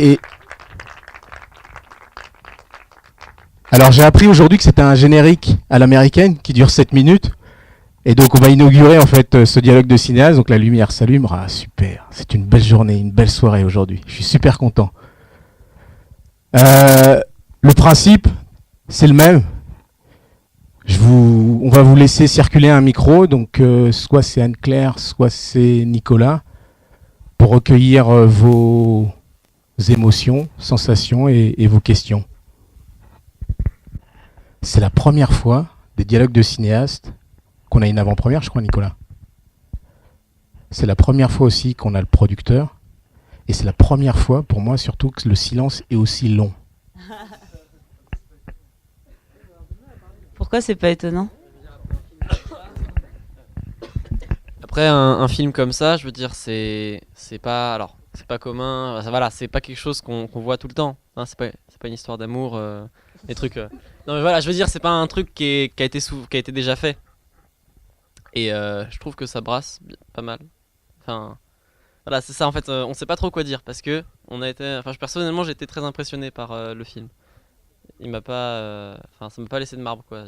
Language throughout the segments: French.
Et alors j'ai appris aujourd'hui que c'était un générique à l'américaine qui dure 7 minutes. Et donc on va inaugurer en fait ce dialogue de cinéaste. Donc la lumière s'allume. Ah super, c'est une belle journée, une belle soirée aujourd'hui. Je suis super content. Le principe, c'est le même. On va vous laisser circuler un micro. Donc soit c'est Anne-Claire, soit c'est Nicolas, pour recueillir vos émotions, sensations et vos questions. C'est la première fois des dialogues de cinéastes qu'on a une avant-première, je crois, Nicolas. C'est la première fois aussi qu'on a le producteur. Et c'est la première fois, pour moi, surtout, que le silence est aussi long. Pourquoi c'est pas étonnant? Après, un film comme ça, je veux dire, c'est pas, alors, c'est pas commun. Voilà, c'est pas quelque chose qu'on voit tout le temps. Hein, c'est pas une histoire d'amour, des trucs. Non, mais voilà, je veux dire, c'est pas un truc qui a été déjà fait. Et je trouve que ça brasse pas mal. Enfin, voilà, c'est ça en fait. On sait pas trop quoi dire parce que personnellement, j'ai été très impressionné par le film. Il m'a pas, ça m'a pas laissé de marbre quoi.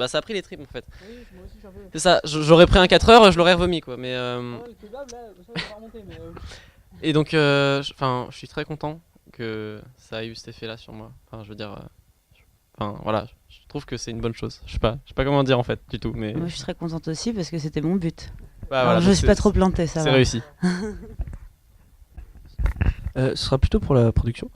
Ça a pris les tripes en fait. Oui, moi aussi j'en veux. C'est ça. J'aurais pris un 4 heures, je l'aurais revomi quoi. Mais Ouais, le kebab là, ça va remonter, mais. et donc, je suis très content que ça ait eu cet effet-là sur moi. Enfin, je veux dire, voilà, je trouve que c'est une bonne chose. Je sais pas comment dire en fait du tout, mais. Moi je suis très contente aussi parce que c'était mon but. Bah, Alors voilà, je donc suis pas trop plantée, ça c'est va. réussi. Ce sera plutôt pour la production.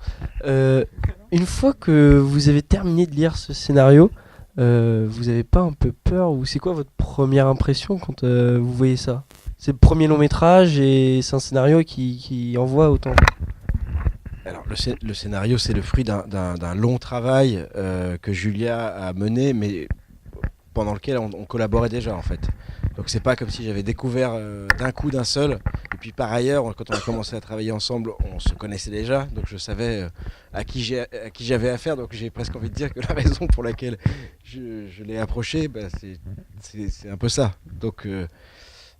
Une fois que vous avez terminé de lire ce scénario, vous avez pas un peu peur ou c'est quoi votre première impression quand vous voyez ça? C'est le premier long métrage et c'est un scénario qui envoie autant. Alors le scénario, c'est le fruit d'un long travail que Julia a mené, mais pendant lequel on collaborait déjà en fait. Donc c'est pas comme si j'avais découvert d'un coup d'un seul. Et puis par ailleurs, quand on a commencé à travailler ensemble, on se connaissait déjà, donc je savais à qui j'avais affaire. Donc j'ai presque envie de dire que la raison pour laquelle je l'ai approché, c'est un peu ça. Donc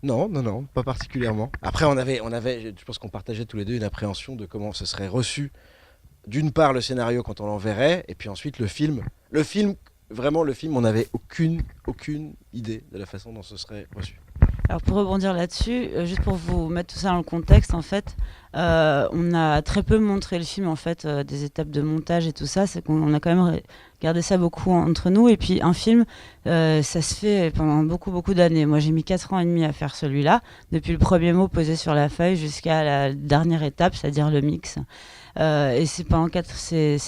non, pas particulièrement. Après je pense qu'on partageait tous les deux une appréhension de comment ce serait reçu. D'une part le scénario quand on l'enverrait, et puis ensuite le film. Vraiment, le film, on n'avait aucune idée de la façon dont ce serait reçu. Alors pour rebondir là-dessus, juste pour vous mettre tout ça dans le contexte, en fait, on a très peu montré le film, en fait, des étapes de montage et tout ça. C'est qu'on a quand même gardé ça beaucoup entre nous. Et puis un film, ça se fait pendant beaucoup d'années. Moi, j'ai mis 4 ans et demi à faire celui-là, depuis le premier mot posé sur la feuille jusqu'à la dernière étape, c'est-à-dire le mix. Et c'est pendant ces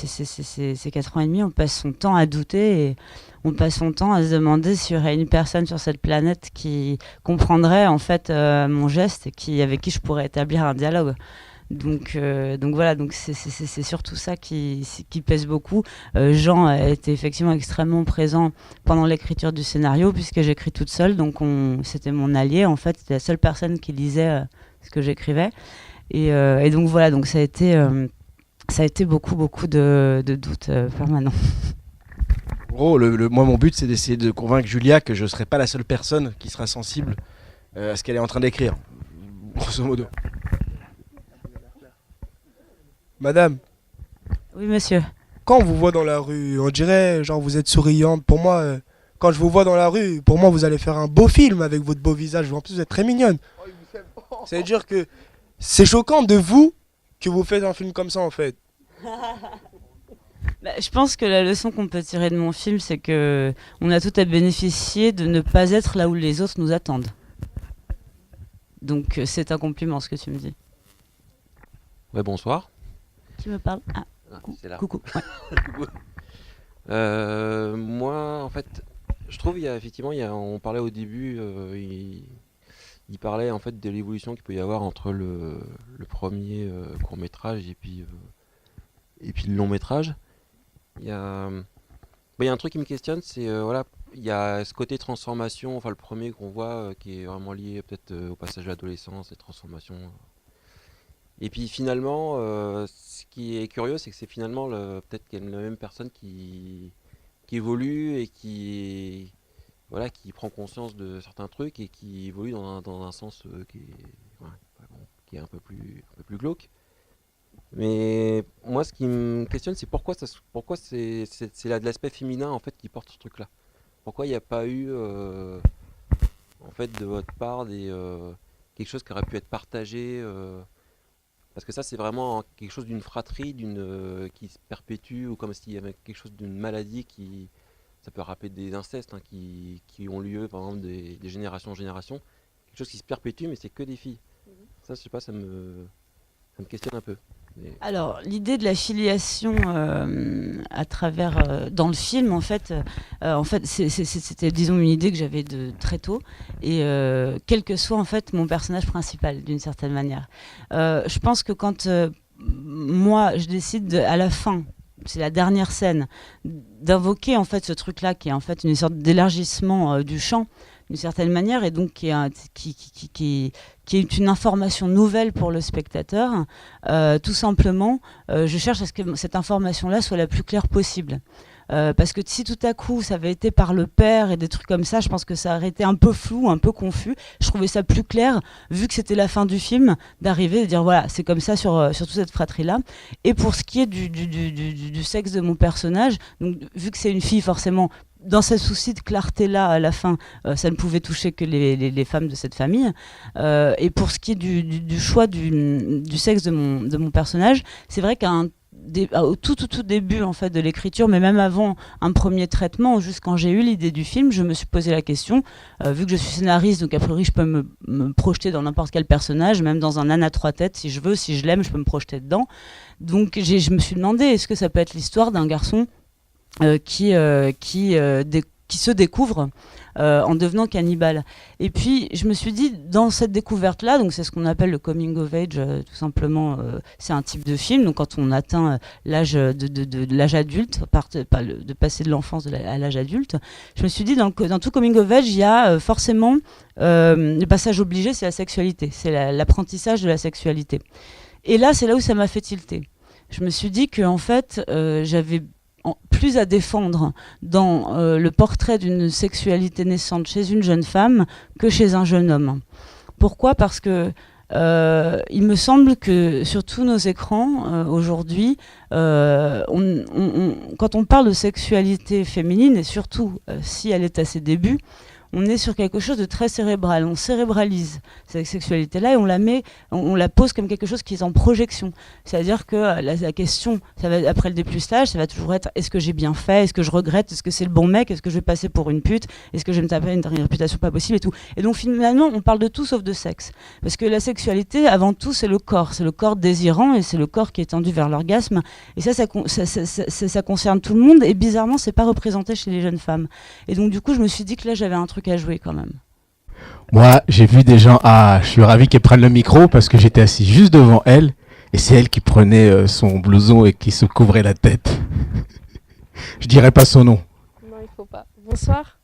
4 ans et demi, on passe son temps à douter et on passe son temps à se demander s'il y aurait une personne sur cette planète qui comprendrait en fait mon geste et avec qui je pourrais établir un dialogue. Donc voilà, donc c'est surtout ça qui pèse beaucoup. Jean a été effectivement extrêmement présent pendant l'écriture du scénario puisque j'écris toute seule, donc c'était mon allié en fait, c'était la seule personne qui lisait ce que j'écrivais. Et donc voilà, donc ça a été beaucoup de doutes permanents. En gros, moi, mon but, c'est d'essayer de convaincre Julia que je ne serai pas la seule personne qui sera sensible à ce qu'elle est en train d'écrire, grosso modo. Madame, Oui, monsieur. quand on vous voit dans la rue, on dirait genre vous êtes souriante. Pour moi, quand je vous vois dans la rue, pour moi vous allez faire un beau film avec votre beau visage. En plus, vous êtes très mignonne. Ça veut dire que c'est choquant de vous que vous faites un film comme ça en fait. Bah, je pense que la leçon qu'on peut tirer de mon film, c'est que on a tout à bénéficier de ne pas être là où les autres nous attendent. Donc c'est un compliment ce que tu me dis. Ouais, bonsoir. Tu me parles? Ah, C'est là. coucou. Ouais. Moi, en fait, je trouve on parlait au début, il parlait en fait de l'évolution qu'il peut y avoir entre le premier court métrage et puis le long métrage. Il y a un truc qui me questionne, c'est voilà, il y a ce côté transformation, enfin le premier qu'on voit qui est vraiment lié peut-être au passage de l'adolescence et transformation. Et puis finalement, ce qui est curieux, c'est que c'est finalement peut-être qu'il y a la même personne qui évolue et voilà, qui prend conscience de certains trucs et qui évolue dans un sens qui est un peu plus glauque. Mais moi, ce qui me questionne, c'est pourquoi c'est de l'aspect féminin en fait qui porte ce truc-là. Pourquoi il n'y a pas eu en fait de votre part quelque chose qui aurait pu être partagé parce que ça, c'est vraiment quelque chose d'une fratrie, qui se perpétue, ou comme s'il y avait quelque chose d'une maladie qui, ça peut rappeler des incestes qui ont lieu, par exemple, des générations en génération. Quelque chose qui se perpétue, mais c'est que des filles. Ça, je sais pas, ça me questionne un peu. Mais- Alors, l'idée de la filiation à travers dans le film, en fait, c'était, disons, une idée que j'avais de très tôt, et quel que soit en fait mon personnage principal, d'une certaine manière. Je pense que quand moi, je décide à la fin. C'est la dernière scène, d'invoquer en fait ce truc-là qui est en fait une sorte d'élargissement du champ d'une certaine manière, et donc qui est une information nouvelle pour le spectateur. Tout simplement, je cherche à ce que cette information-là soit la plus claire possible. Parce que si tout à coup ça avait été par le père et des trucs comme ça, je pense que ça aurait été un peu flou, un peu confus. Je trouvais ça plus clair, vu que c'était la fin du film, d'arriver et de dire voilà, c'est comme ça sur toute cette fratrie-là. Et pour ce qui est du sexe de mon personnage, donc, vu que c'est une fille, forcément, dans ce souci de clarté-là, à la fin, ça ne pouvait toucher que les femmes de cette famille. Et pour ce qui est du choix du sexe de mon personnage, c'est vrai au tout début en fait de l'écriture, mais même avant un premier traitement, juste quand j'ai eu l'idée du film, je me suis posé la question, vu que je suis scénariste, donc a priori je peux me projeter dans n'importe quel personnage, même dans un âne à trois têtes, si je veux, si je l'aime, je peux me projeter dedans. Donc je me suis demandé, est-ce que ça peut être l'histoire d'un garçon qui se découvre en devenant cannibale. Et puis je me suis dit, dans cette découverte-là, donc c'est ce qu'on appelle le coming of age, tout simplement, c'est un type de film, donc quand on atteint l'âge de l'âge adulte, de passer de l'enfance à l'âge adulte, je me suis dit, dans tout coming of age, il y a forcément le passage obligé, c'est la sexualité, c'est l'apprentissage de la sexualité. Et là, c'est là où ça m'a fait tilter. Je me suis dit que en fait, j'avais plus à défendre dans le portrait d'une sexualité naissante chez une jeune femme que chez un jeune homme. Pourquoi ? Parce que il me semble que sur tous nos écrans aujourd'hui, quand on parle de sexualité féminine, et surtout si elle est à ses débuts, on est sur quelque chose de très cérébral. On cérébralise cette sexualité-là et on la pose comme quelque chose qui est en projection. C'est-à-dire que la question, ça va, après le dépucelage, ça va toujours être est-ce que j'ai bien fait ? Est-ce que je regrette ? Est-ce que c'est le bon mec ? Est-ce que je vais passer pour une pute ? Est-ce que je vais me taper une réputation pas possible et tout ? Et donc finalement, on parle de tout sauf de sexe. Parce que la sexualité, avant tout, c'est le corps. C'est le corps désirant et c'est le corps qui est tendu vers l'orgasme. Et ça concerne tout le monde. Et bizarrement, c'est pas représenté chez les jeunes femmes. Et donc du coup, je me suis dit que là, j'avais un truc à jouer quand même. Moi, j'ai vu des gens, je suis ravi qu'elle prenne le micro parce que j'étais assis juste devant elle et c'est elle qui prenait son blouson et qui se couvrait la tête. Je dirais pas son nom. Non, il faut pas. Bonsoir.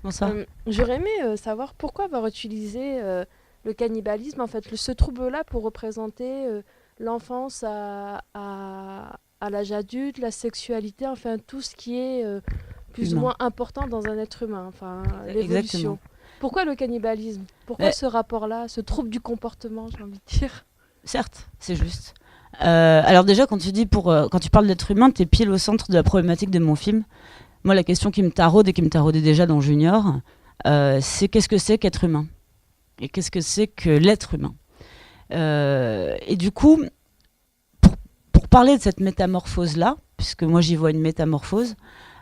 Bonsoir. J'aurais aimé savoir pourquoi avoir utilisé le cannibalisme, en fait, ce trouble-là pour représenter l'enfance à l'âge adulte, la sexualité, enfin tout ce qui est plus ou moins important dans un être humain, enfin l'évolution. Exactement. Pourquoi le cannibalisme ? Pourquoi ce rapport-là, ce trouble du comportement, j'ai envie de dire ? Certes, c'est juste. Alors déjà, quand tu parles d'être humain, t'es pile au centre de la problématique de mon film. Moi, la question qui me taraude et qui me taraudait déjà dans Junior, c'est qu'est-ce que c'est qu'être humain ? Et qu'est-ce que c'est que l'être humain ? Et du coup, pour parler de cette métamorphose-là, puisque moi j'y vois une métamorphose,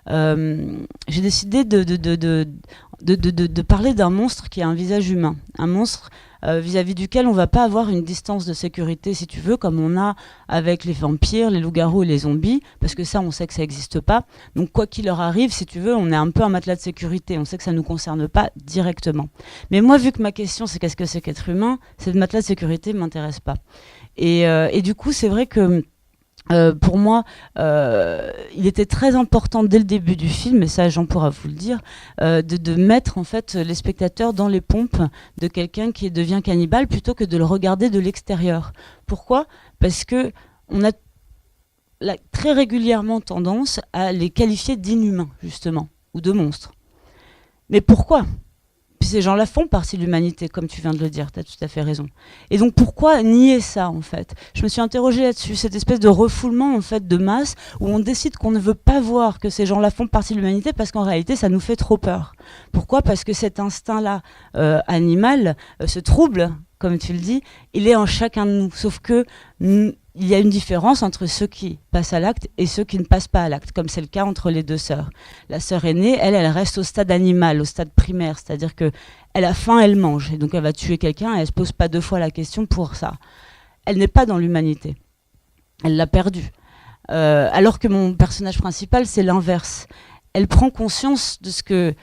j'ai décidé de parler d'un monstre qui a un visage humain, un monstre vis-à-vis duquel on va pas avoir une distance de sécurité, si tu veux, comme on a avec les vampires, les loups-garous et les zombies, parce que ça, on sait que ça n'existe pas. Donc quoi qu'il leur arrive, si tu veux, on est un peu un matelas de sécurité, on sait que ça nous concerne pas directement. Mais moi, vu que ma question, c'est qu'est-ce que c'est qu'être humain, cette matelas de sécurité m'intéresse pas. Et du coup, c'est vrai que pour moi, il était très important dès le début du film, et ça Jean pourra vous le dire, de mettre en fait les spectateurs dans les pompes de quelqu'un qui devient cannibale plutôt que de le regarder de l'extérieur. Pourquoi ? Parce que on a très régulièrement tendance à les qualifier d'inhumains, justement, ou de monstres. Mais pourquoi ? puis ces gens-là font partie de l'humanité, comme tu viens de le dire, tu as tout à fait raison. Et donc pourquoi nier ça en fait? Je me suis interrogée là-dessus, cette espèce de refoulement en fait de masse où on décide qu'on ne veut pas voir que ces gens-là font partie de l'humanité parce qu'en réalité ça nous fait trop peur. Pourquoi? Parce que cet instinct-là animal, ce trouble, comme tu le dis, il est en chacun de nous, sauf que il y a une différence entre ceux qui passent à l'acte et ceux qui ne passent pas à l'acte, comme c'est le cas entre les deux sœurs. La sœur aînée, elle reste au stade animal, au stade primaire, c'est-à-dire que elle a faim, elle mange, et donc elle va tuer quelqu'un et elle se pose pas 2 fois la question pour ça. Elle n'est pas dans l'humanité, elle l'a perdue. Alors que mon personnage principal, c'est l'inverse. Elle prend conscience de ce que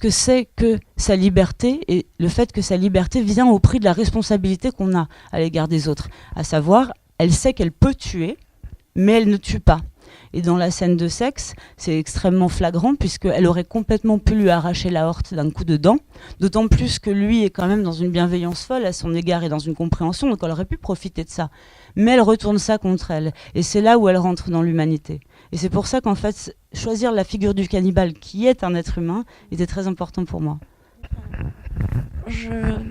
c'est que sa liberté et le fait que sa liberté vient au prix de la responsabilité qu'on a à l'égard des autres, à savoir, elle sait qu'elle peut tuer, mais elle ne tue pas. Et dans la scène de sexe, c'est extrêmement flagrant puisqu'elle aurait complètement pu lui arracher la horte d'un coup de dent, d'autant plus que lui est quand même dans une bienveillance folle à son égard et dans une compréhension, donc elle aurait pu profiter de ça. Mais elle retourne ça contre elle, et c'est là où elle rentre dans l'humanité. Et c'est pour ça qu'en fait, choisir la figure du cannibale qui est un être humain était très important pour moi.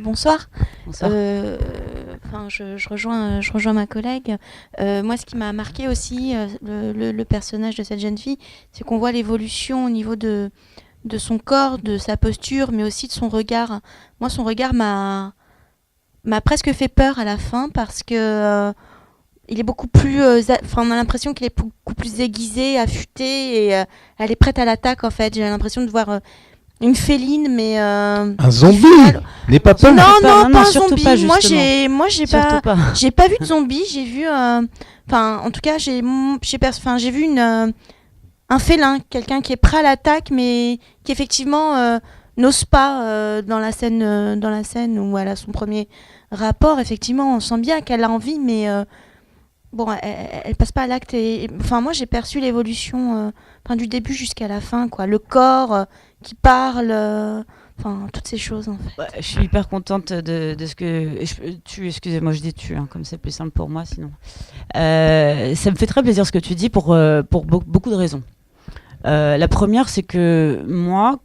Bonsoir. Bonsoir. Je rejoins ma collègue. Moi, ce qui m'a marqué aussi, le personnage de cette jeune fille, c'est qu'on voit l'évolution au niveau de son corps, de sa posture, mais aussi de son regard. Moi, son regard m'a presque fait peur à la fin parce que il est beaucoup plus... on a l'impression qu'il est beaucoup plus aiguisé, affûté, et elle est prête à l'attaque, en fait. J'ai l'impression de voir... une féline, mais un zombie. N'aie pas peur. Non, pas un surtout zombie. pas, Moi, j'ai Surtout pas. j'ai pas vu de zombie. J'ai vu, en tout cas, j'ai vu un félin, quelqu'un qui est prêt à l'attaque, mais qui effectivement n'ose pas dans la scène où elle a son premier rapport. Effectivement, on sent bien qu'elle a envie, mais elle passe pas à l'acte. Moi, j'ai perçu l'évolution, du début jusqu'à la fin, quoi. Le corps qui parle, toutes ces choses, en fait. Ouais, je suis hyper contente de ce que... Excusez-moi, je dis tu, comme c'est plus simple pour moi, sinon. Ça me fait très plaisir ce que tu dis pour beaucoup de raisons. La première, c'est que moi,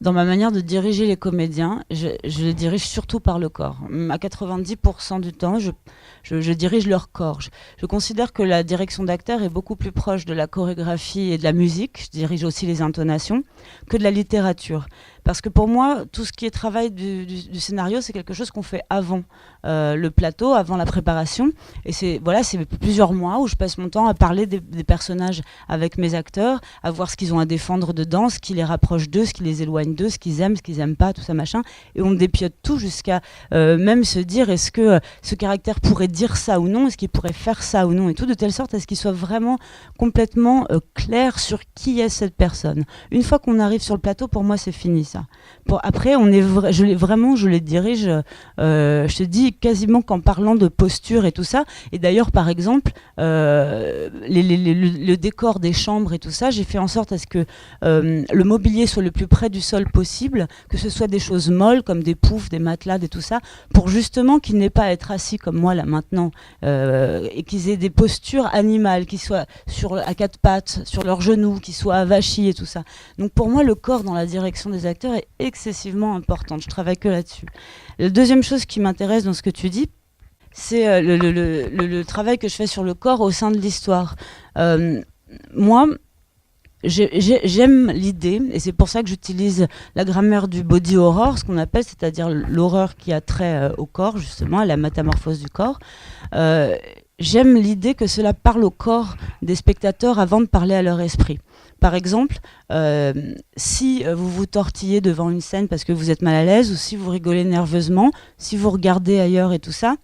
dans ma manière de diriger les comédiens, je les dirige surtout par le corps. À 90% du temps, je dirige leur corps. Je considère que la direction d'acteur est beaucoup plus proche de la chorégraphie et de la musique, je dirige aussi les intonations, que de la littérature. Parce que pour moi, tout ce qui est travail du scénario, c'est quelque chose qu'on fait avant le plateau, avant la préparation. Et c'est plusieurs mois où je passe mon temps à parler des personnages avec mes acteurs, à voir ce qu'ils ont à défendre dedans, ce qui les rapproche d'eux, ce qui les éloigne d'eux, ce qu'ils aiment pas, tout ça machin. Et on dépiote tout jusqu'à même se dire est-ce que ce caractère pourrait dire ça ou non, est-ce qu'il pourrait faire ça ou non, et tout, de telle sorte à ce qu'il soit vraiment complètement clair sur qui est cette personne. Une fois qu'on arrive sur le plateau, pour moi, c'est fini. Ça. Après, je les dirige, je te dis quasiment qu'en parlant de posture et tout ça. Et d'ailleurs, par exemple, le décor des chambres et tout ça, j'ai fait en sorte à ce que le mobilier soit le plus près du sol possible, que ce soit des choses molles comme des poufs, des matelas, et tout ça, pour justement qu'ils n'aient pas à être assis comme moi là maintenant, et qu'ils aient des postures animales, qu'ils soient à 4 pattes, sur leurs genoux, qu'ils soient avachis et tout ça. Donc pour moi, le corps dans la direction des acteurs est excessivement importante. Je travaille que là-dessus. La deuxième chose qui m'intéresse dans ce que tu dis, c'est le travail que je fais sur le corps au sein de l'histoire. Moi, j'aime l'idée, et c'est pour ça que j'utilise la grammaire du body horror, ce qu'on appelle, c'est-à-dire l'horreur qui a trait au corps, justement, à la métamorphose du corps. J'aime l'idée que cela parle au corps des spectateurs avant de parler à leur esprit. Par exemple, si vous vous tortillez devant une scène parce que vous êtes mal à l'aise, ou si vous rigolez nerveusement, si vous regardez ailleurs et tout ça,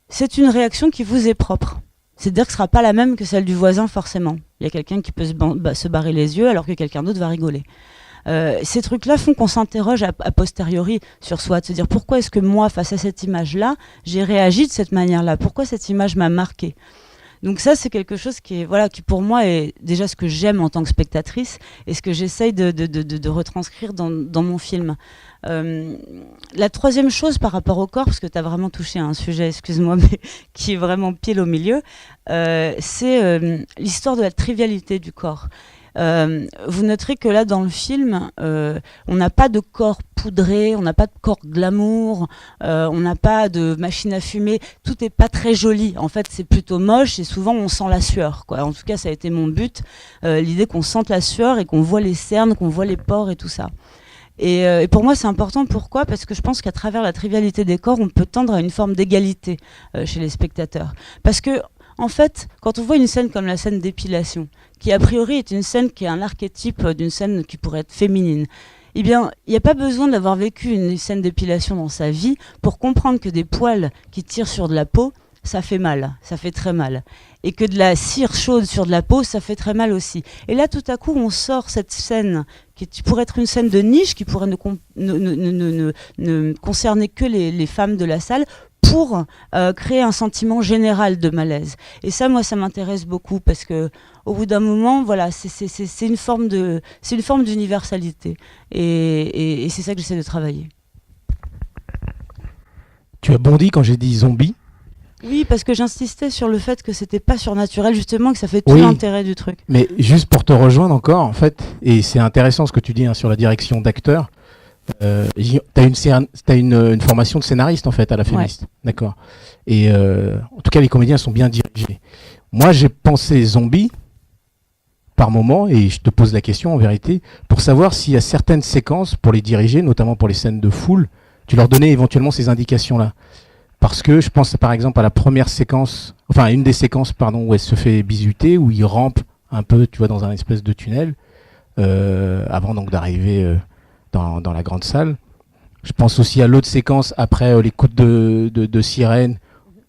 c'est une réaction qui vous est propre. C'est-à-dire que ce ne sera pas la même que celle du voisin, forcément. Il y a quelqu'un qui peut se barrer les yeux alors que quelqu'un d'autre va rigoler. Ces trucs-là font qu'on s'interroge a posteriori sur soi, de se dire pourquoi est-ce que moi, face à cette image-là, j'ai réagi de cette manière-là, pourquoi cette image m'a marqué. Donc ça, c'est quelque chose qui pour moi est déjà ce que j'aime en tant que spectatrice et ce que j'essaye de retranscrire dans mon film. La troisième chose par rapport au corps, parce que tu as vraiment touché à un sujet, excuse-moi, mais qui est vraiment pile au milieu, c'est l'histoire de la trivialité du corps. vous noterez que là, dans le film, on n'a pas de corps poudré, on n'a pas de corps glamour, on n'a pas de machine à fumer, tout n'est pas très joli. En fait, c'est plutôt moche et souvent on sent la sueur, quoi. En tout cas, ça a été mon but, l'idée qu'on sente la sueur et qu'on voit les cernes, qu'on voit les pores et tout ça. Et pour moi, c'est important. Pourquoi ? Parce que je pense qu'à travers la trivialité des corps, on peut tendre à une forme d'égalité chez les spectateurs. Parce que, en fait, quand on voit une scène comme la scène d'épilation, qui a priori est une scène qui est un archétype d'une scène qui pourrait être féminine, eh bien, il n'y a pas besoin d'avoir vécu une scène d'épilation dans sa vie pour comprendre que des poils qui tirent sur de la peau, ça fait mal, ça fait très mal. Et que de la cire chaude sur de la peau, ça fait très mal aussi. Et là, tout à coup, on sort cette scène qui pourrait être une scène de niche, qui pourrait ne concerner que les femmes de la salle, pour créer un sentiment général de malaise. Et ça, moi, ça m'intéresse beaucoup, parce que au bout d'un moment, voilà, c'est une forme d'universalité. Et c'est ça que j'essaie de travailler. Tu as bondi quand j'ai dit zombie. Oui, parce que j'insistais sur le fait que c'était pas surnaturel, justement, que ça fait tout l'intérêt du truc. Mais juste pour te rejoindre encore, en fait, et c'est intéressant ce que tu dis sur la direction d'acteur, t'as une formation de scénariste, en fait, à la Féministe. Ouais. D'accord. Et en tout cas, les comédiens sont bien dirigés. Moi, j'ai pensé zombie par moment, et je te pose la question, en vérité, pour savoir s'il y a certaines séquences, pour les diriger, notamment pour les scènes de foule, tu leur donnais éventuellement ces indications-là. Parce que je pense par exemple à la première séquence, enfin une des séquences où elle se fait bisuter, où il rampe un peu, tu vois, dans un espèce de tunnel, avant donc d'arriver dans la grande salle. Je pense aussi à l'autre séquence après les coups de sirène,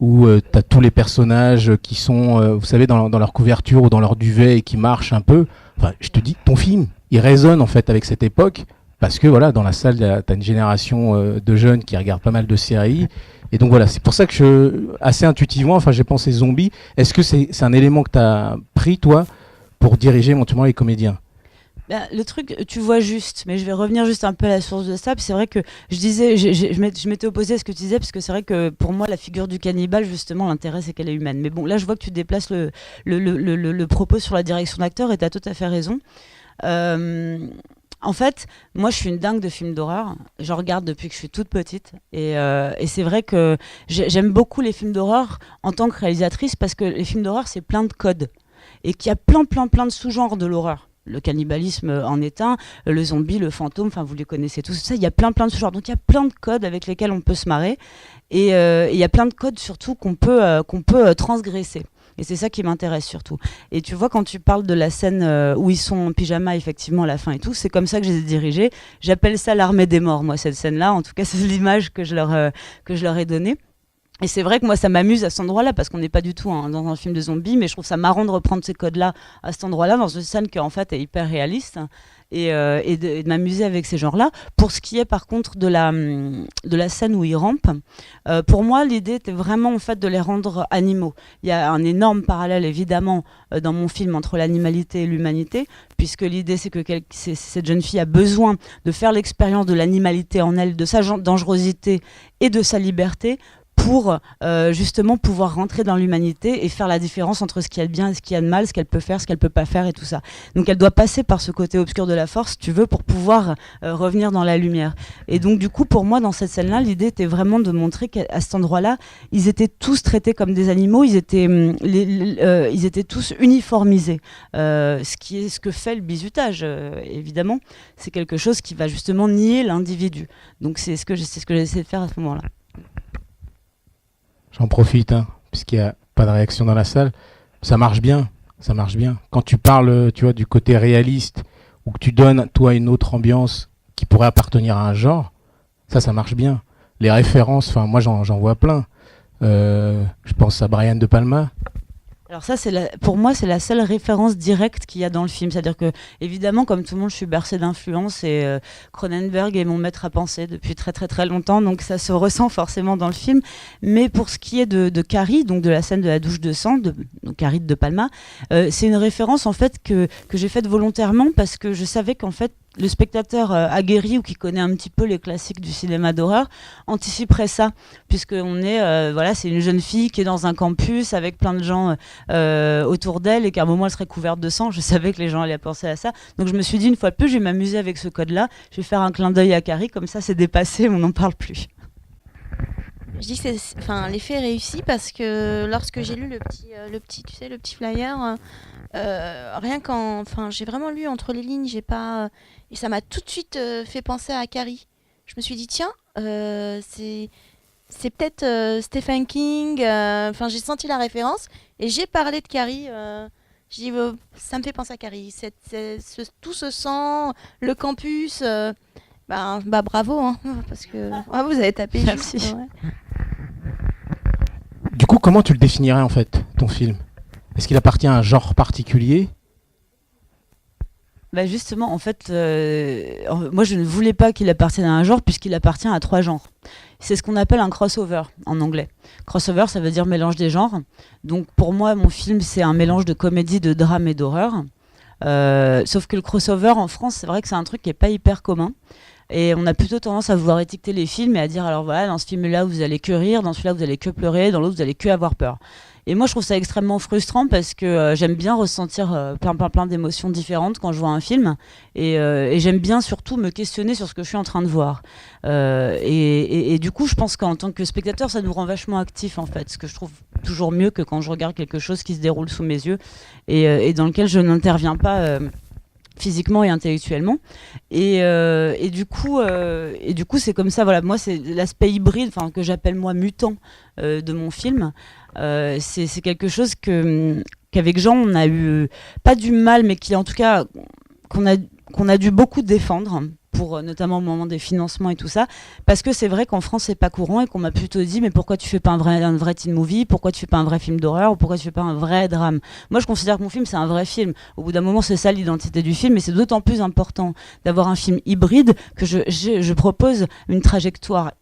où tu as tous les personnages qui sont, vous savez, dans leur couverture ou dans leur duvet et qui marchent un peu. Enfin, je te dis, ton film, il résonne en fait avec cette époque, parce que voilà, dans la salle, tu as une génération de jeunes qui regardent pas mal de séries. Et donc voilà, c'est pour ça que assez intuitivement, j'ai pensé zombie. Est-ce que c'est un élément que tu as pris, toi, pour diriger éventuellement les comédiens ? Le truc, tu vois juste, mais je vais revenir juste un peu à la source de ça. C'est vrai que je disais, je m'étais opposée à ce que tu disais, parce que c'est vrai que pour moi, la figure du cannibale, justement, l'intérêt, c'est qu'elle est humaine. Mais bon, là, je vois que tu déplaces le propos sur la direction d'acteur, et tu as tout à fait raison. En fait, moi, je suis une dingue de films d'horreur. J'en regarde depuis que je suis toute petite. Et c'est vrai que j'aime beaucoup les films d'horreur en tant que réalisatrice, parce que les films d'horreur, c'est plein de codes. Et qu'il y a plein de sous-genres de l'horreur. Le cannibalisme en est un, le zombie, le fantôme, enfin, vous les connaissez tous. Ça, il y a plein de sous-genres. Donc, il y a plein de codes avec lesquels on peut se marrer. Et il y a plein de codes, surtout, qu'on peut transgresser. Et c'est ça qui m'intéresse surtout. Et tu vois, quand tu parles de la scène où ils sont en pyjama, effectivement, à la fin et tout, c'est comme ça que je les ai dirigés. J'appelle ça l'armée des morts, moi, cette scène-là. En tout cas, c'est l'image que je leur ai donnée. Et c'est vrai que moi, ça m'amuse à cet endroit-là, parce qu'on n'est pas du tout dans un film de zombies, mais je trouve ça marrant de reprendre ces codes-là à cet endroit-là, dans une scène qui, en fait, est hyper réaliste, et de m'amuser avec ces genres-là. Pour ce qui est, par contre, de la scène où ils rampent, pour moi, l'idée était vraiment, en fait, de les rendre animaux. Il y a un énorme parallèle, évidemment, dans mon film, entre l'animalité et l'humanité, puisque l'idée, c'est que cette jeune fille a besoin de faire l'expérience de l'animalité en elle, de sa dangerosité et de sa liberté, pour justement pouvoir rentrer dans l'humanité et faire la différence entre ce qu'il y a de bien et ce qu'il y a de mal, ce qu'elle peut faire, ce qu'elle peut pas faire et tout ça. Donc elle doit passer par ce côté obscur de la force, si tu veux, pour pouvoir revenir dans la lumière. Et donc du coup, pour moi, dans cette scène-là, l'idée était vraiment de montrer qu'à cet endroit-là, ils étaient tous traités comme des animaux, ils étaient tous uniformisés. Ce que fait le bizutage, évidemment, c'est quelque chose qui va justement nier l'individu. Donc c'est ce que j'essaie de faire à ce moment-là. J'en profite, puisqu'il n'y a pas de réaction dans la salle. Ça marche bien. Quand tu parles, tu vois, du côté réaliste, ou que tu donnes, toi, une autre ambiance qui pourrait appartenir à un genre, ça marche bien. Les références, moi, j'en vois plein. Je pense à Brian De Palma. Alors ça, pour moi, c'est la seule référence directe qu'il y a dans le film. C'est-à-dire que, évidemment, comme tout le monde, je suis bercée d'influence, et Cronenberg est mon maître à penser depuis très très très longtemps, donc ça se ressent forcément dans le film. Mais pour ce qui est de Carrie, donc de la scène de la douche de sang, donc Carrie de Palma, c'est une référence en fait que j'ai faite volontairement, parce que je savais qu'en fait, le spectateur aguerri ou qui connaît un petit peu les classiques du cinéma d'horreur anticiperait ça, puisque on est voilà, c'est une jeune fille qui est dans un campus avec plein de gens autour d'elle et qu'à un moment elle serait couverte de sang. Je savais que les gens allaient penser à ça, donc je me suis dit une fois de plus, je vais m'amuser avec ce code-là, je vais faire un clin d'œil à Carrie, comme ça c'est dépassé, on n'en parle plus. Je dis que l'effet est réussi parce que lorsque j'ai lu le petit flyer, rien j'ai vraiment lu entre les lignes, et ça m'a tout de suite fait penser à Carrie. Je me suis dit tiens, c'est peut-être Stephen King. J'ai senti la référence et j'ai parlé de Carrie. Je dis ça me fait penser à Carrie. Tout ce sang, le campus. Bravo, hein, parce que vous avez tapé. Merci. Juste, ouais. Du coup, comment tu le définirais en fait, ton film? Est-ce qu'il appartient à un genre particulier? Justement, en fait, moi je ne voulais pas qu'il appartienne à un genre puisqu'il appartient à 3 genres. C'est ce qu'on appelle un crossover en anglais. Crossover, ça veut dire mélange des genres. Donc pour moi, mon film, c'est un mélange de comédie, de drame et d'horreur. Sauf que le crossover en France, c'est vrai que c'est un truc qui n'est pas hyper commun. Et on a plutôt tendance à vouloir étiqueter les films et à dire alors voilà, dans ce film-là vous allez que rire, dans celui-là vous allez que pleurer, dans l'autre vous allez que avoir peur. Et moi je trouve ça extrêmement frustrant parce que j'aime bien ressentir plein d'émotions différentes quand je vois un film et j'aime bien surtout me questionner sur ce que je suis en train de voir. Et du coup je pense qu'en tant que spectateur ça nous rend vachement actifs en fait, ce que je trouve toujours mieux que quand je regarde quelque chose qui se déroule sous mes yeux et dans lequel je n'interviens pas physiquement et intellectuellement et du coup c'est comme ça, voilà, moi c'est l'aspect hybride, que j'appelle moi mutant de mon film. C'est quelque chose qu'avec Jean on a eu pas du mal, mais qui en tout cas qu'on a dû beaucoup défendre pour notamment au moment des financements et tout ça, parce que c'est vrai qu'en France c'est pas courant et qu'on m'a plutôt dit mais pourquoi tu fais pas un vrai teen movie, pourquoi tu fais pas un vrai film d'horreur, ou pourquoi tu fais pas un vrai drame. Moi je considère que mon film c'est un vrai film. Au bout d'un moment c'est ça l'identité du film, et c'est d'autant plus important d'avoir un film hybride que je propose une trajectoire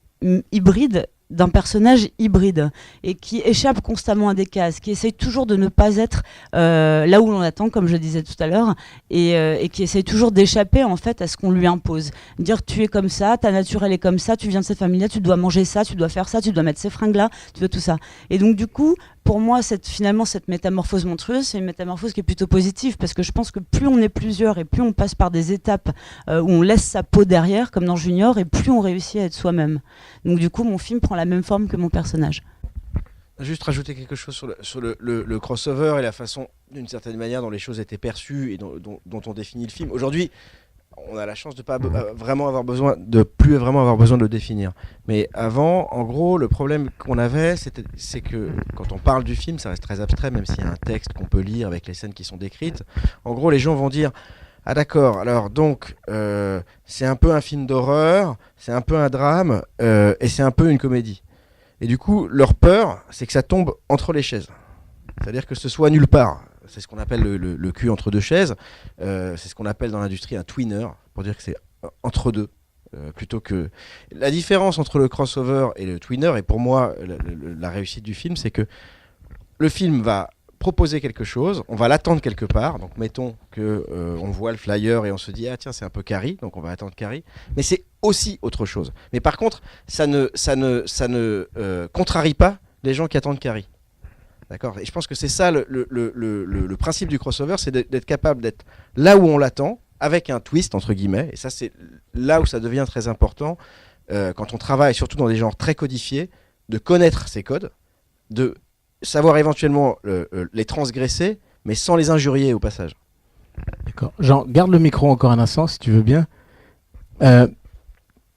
hybride d'un personnage hybride et qui échappe constamment à des cases, qui essaye toujours de ne pas être là où l'on attend, comme je disais tout à l'heure, et qui essaye toujours d'échapper en fait à ce qu'on lui impose. Dire tu es comme ça, ta nature elle est comme ça, tu viens de cette famille-là, tu dois manger ça, tu dois faire ça, tu dois mettre ces fringues-là, tu dois tout ça. Et donc du coup, pour moi, finalement, cette métamorphose monstrueuse, c'est une métamorphose qui est plutôt positive, parce que je pense que plus on est plusieurs et plus on passe par des étapes où on laisse sa peau derrière, comme dans Junior, et plus on réussit à être soi-même. Donc du coup, mon film prend la même forme que mon personnage. Juste rajouter quelque chose sur le crossover et la façon, d'une certaine manière, dont les choses étaient perçues et dont on définit le film. Aujourd'hui, on a la chance de pas vraiment avoir besoin de plus vraiment avoir besoin de le définir. Mais avant, en gros, le problème qu'on avait, c'est que quand on parle du film, ça reste très abstrait, même s'il y a un texte qu'on peut lire avec les scènes qui sont décrites. En gros, les gens vont dire ah d'accord, alors donc c'est un peu un film d'horreur, c'est un peu un drame et c'est un peu une comédie. Et du coup, leur peur, c'est que ça tombe entre les chaises. C'est-à-dire que ce soit nulle part. C'est ce qu'on appelle le cul entre deux chaises. C'est ce qu'on appelle dans l'industrie un tweener, pour dire que c'est entre deux. Plutôt que... La différence entre le crossover et le tweener, et pour moi, la réussite du film, c'est que le film va proposer quelque chose, on va l'attendre quelque part. Donc mettons qu'on voit le flyer et on se dit ah tiens c'est un peu Carrie, donc on va attendre Carrie. Mais c'est aussi autre chose. Mais par contre, ça ne contrarie pas les gens qui attendent Carrie. D'accord. Et je pense que c'est ça le principe du crossover, c'est d'être capable d'être là où on l'attend, avec un twist entre guillemets. Et ça c'est là où ça devient très important quand on travaille, surtout dans des genres très codifiés, de connaître ces codes, de savoir éventuellement les transgresser, mais sans les injurier au passage. D'accord. Jean, garde le micro encore un instant si tu veux bien.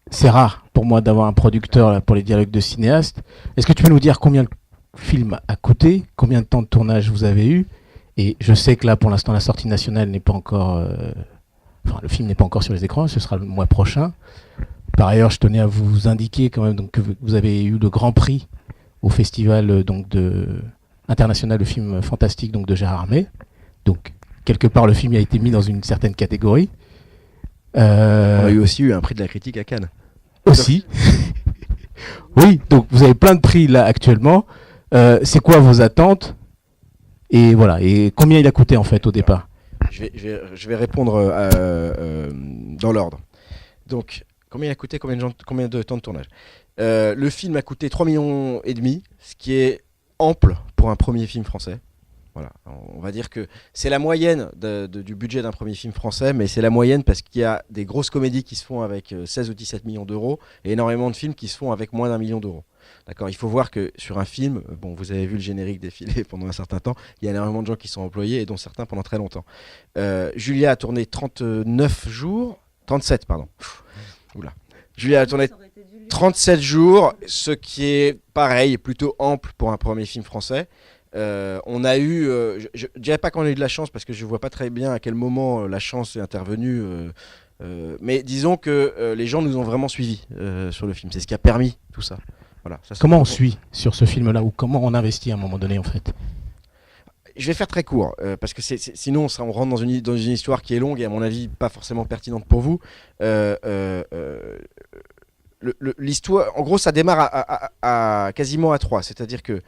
C'est rare pour moi d'avoir un producteur là, pour les dialogues de cinéastes. Est-ce que tu peux nous dire combien le film a coûté, combien de temps de tournage vous avez eu? Et je sais que là pour l'instant la sortie nationale n'est pas encore... le film n'est pas encore sur les écrans, ce sera le mois prochain. Par ailleurs, je tenais à vous indiquer quand même donc, que vous avez eu le Grand Prix au festival international de films fantastiques de Gérard Armé. Donc, quelque part, le film a été mis dans une certaine catégorie. On a aussi eu un prix de la critique à Cannes. Aussi. Oui, donc vous avez plein de prix là actuellement. C'est quoi vos attentes? Et voilà. Et combien il a coûté en fait au départ? Je vais répondre dans l'ordre. Donc, combien il a coûté, combien de temps de tournage? Le film a coûté 3,5 millions, ce qui est ample pour un premier film français. Voilà. On va dire que c'est la moyenne du budget d'un premier film français, mais c'est la moyenne parce qu'il y a des grosses comédies qui se font avec 16 ou 17 millions d'euros et énormément de films qui se font avec moins d'1 million d'euros. D'accord, il faut voir que sur un film, bon, vous avez vu le générique défiler pendant un certain temps, il y a énormément de gens qui sont employés et dont certains pendant très longtemps. Julia a tourné 37 jours. Oula. Julia a tourné 37 jours, ce qui est pareil, plutôt ample pour un premier film français. On a eu, je ne dirais pas qu'on a eu de la chance parce que je ne vois pas très bien à quel moment la chance est intervenue, mais disons que les gens nous ont vraiment suivis sur le film. C'est ce qui a permis tout ça. Voilà, ça comment on suit sur ce film-là ou comment on investit à un moment donné en fait? Je vais faire très court parce que sinon on rentre dans une histoire qui est longue et à mon avis pas forcément pertinente pour vous. L'histoire, en gros, ça démarre quasiment à 3. C'est-à-dire que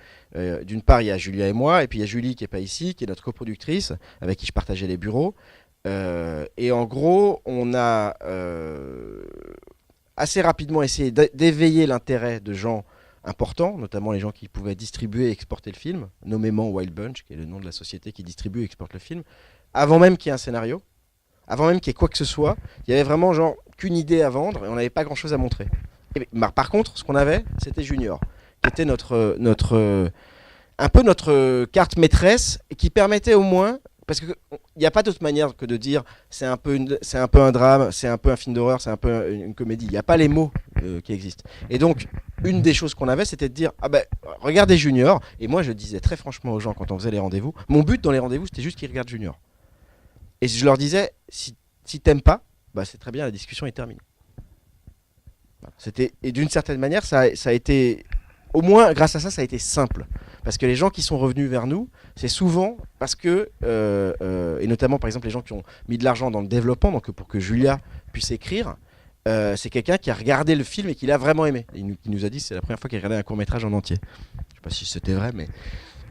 d'une part, il y a Julia et moi, et puis il y a Julie qui n'est pas ici, qui est notre coproductrice, avec qui je partageais les bureaux. Et en gros, on a assez rapidement essayé d'éveiller l'intérêt de gens importants, notamment les gens qui pouvaient distribuer et exporter le film, nommément Wild Bunch, qui est le nom de la société qui distribue et exporte le film, avant même qu'il y ait un scénario, avant même qu'il y ait quoi que ce soit. Il y avait vraiment genre qu'une idée à vendre et on n'avait pas grand-chose à montrer. Par contre, ce qu'on avait, c'était Junior, qui était un peu notre carte maîtresse et qui permettait au moins, parce qu'il n'y a pas d'autre manière que de dire c'est un peu un drame, c'est un peu un film d'horreur, c'est un peu une comédie. Il n'y a pas les mots qui existent. Et donc, une des choses qu'on avait, c'était de dire ah ben, regardez Junior. Et moi, je disais très franchement aux gens quand on faisait les rendez-vous, mon but dans les rendez-vous, c'était juste qu'ils regardent Junior. Et je leur disais si t'aimes pas, bah c'est très bien, la discussion est terminée. Voilà. Et d'une certaine manière, ça a été, au moins grâce à ça, ça a été simple. Parce que les gens qui sont revenus vers nous, c'est souvent parce que, et notamment par exemple les gens qui ont mis de l'argent dans le développement, donc pour que Julia puisse écrire, c'est quelqu'un qui a regardé le film et qui l'a vraiment aimé. Il nous a dit que c'est la première fois qu'il regardait un court-métrage en entier. Je sais pas si c'était vrai, mais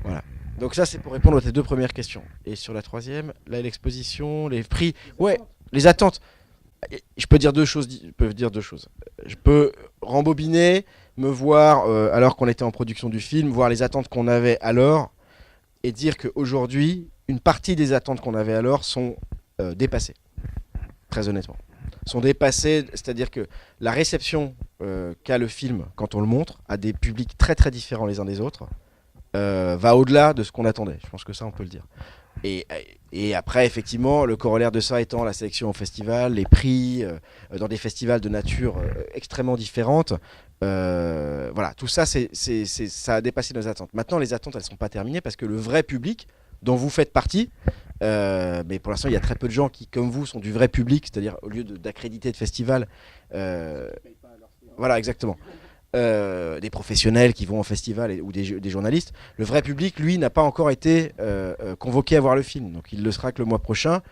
voilà. Donc ça, c'est pour répondre à tes deux premières questions. Et sur la troisième, là, l'exposition, les prix, ouais, les attentes. Je peux dire deux choses. Je peux rembobiner, me voir, alors qu'on était en production du film, voir les attentes qu'on avait alors, et dire qu'aujourd'hui, une partie des attentes qu'on avait alors sont dépassées. Très honnêtement. Sont dépassées, c'est-à-dire que la réception qu'a le film quand on le montre à des publics très très différents les uns des autres, va au-delà de ce qu'on attendait. Je pense que ça, on peut le dire. Et après, effectivement, le corollaire de ça étant la sélection au festival, les prix dans des festivals de nature extrêmement différentes. Voilà, tout ça, ça a dépassé nos attentes. Maintenant, les attentes, elles ne sont pas terminées parce que le vrai public, dont vous faites partie, mais pour l'instant, il y a très peu de gens qui, comme vous, sont du vrai public, c'est-à-dire au lieu d'accréditer de festival. Voilà, exactement. Des professionnels qui vont en festival ou des journalistes. Le vrai public, lui, n'a pas encore été convoqué à voir le film. Donc il le sera que le mois prochain.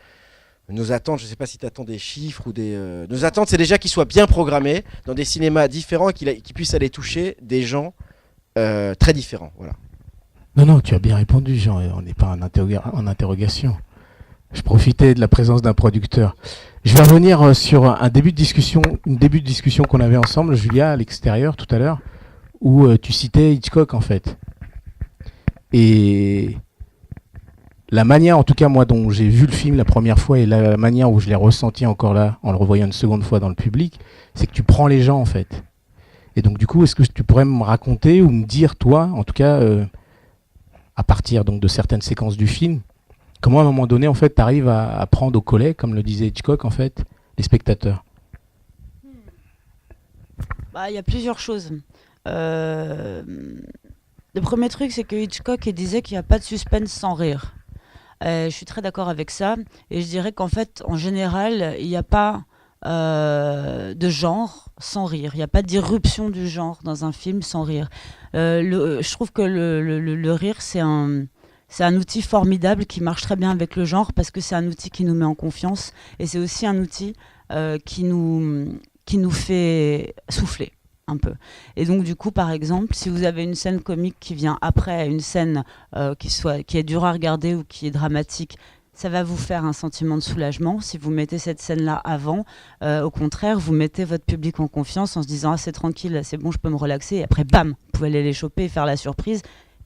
Nos attentes, je ne sais pas si tu attends des chiffres ou des... Nos attentes, c'est déjà qu'il soit bien programmé dans des cinémas différents et qu'il puisse aller toucher des gens très différents. Voilà. Non, tu as bien répondu, Jean. On n'est pas en interrogation. Je profitais de la présence d'un producteur. Je vais revenir sur une début de discussion qu'on avait ensemble, Julia, à l'extérieur tout à l'heure, où tu citais Hitchcock en fait. Et la manière, en tout cas moi, dont j'ai vu le film la première fois et la manière où je l'ai ressenti encore là, en le revoyant une seconde fois dans le public, c'est que tu prends les gens en fait. Et donc du coup, est-ce que tu pourrais me raconter ou me dire, toi, en tout cas, à partir donc de certaines séquences du film, comment à un moment donné, en fait, tu arrives à prendre au collet, comme le disait Hitchcock, en fait, les spectateurs? Il y a plusieurs choses. Le premier truc, c'est que Hitchcock il disait qu'il n'y a pas de suspense sans rire. Je suis très d'accord avec ça. Et je dirais qu'en fait, en général, il n'y a pas de genre sans rire. Il n'y a pas d'irruption du genre dans un film sans rire. Je trouve que le rire, c'est un outil formidable qui marche très bien avec le genre parce que c'est un outil qui nous met en confiance et c'est aussi un outil qui nous fait souffler un peu. Et donc du coup, par exemple, si vous avez une scène comique qui vient après une scène qui est dure à regarder ou qui est dramatique, ça va vous faire un sentiment de soulagement. Si vous mettez cette scène-là avant, au contraire, vous mettez votre public en confiance en se disant « Ah, c'est tranquille, c'est bon, je peux me relaxer ». Et après, bam, vous pouvez aller les choper et faire la surprise.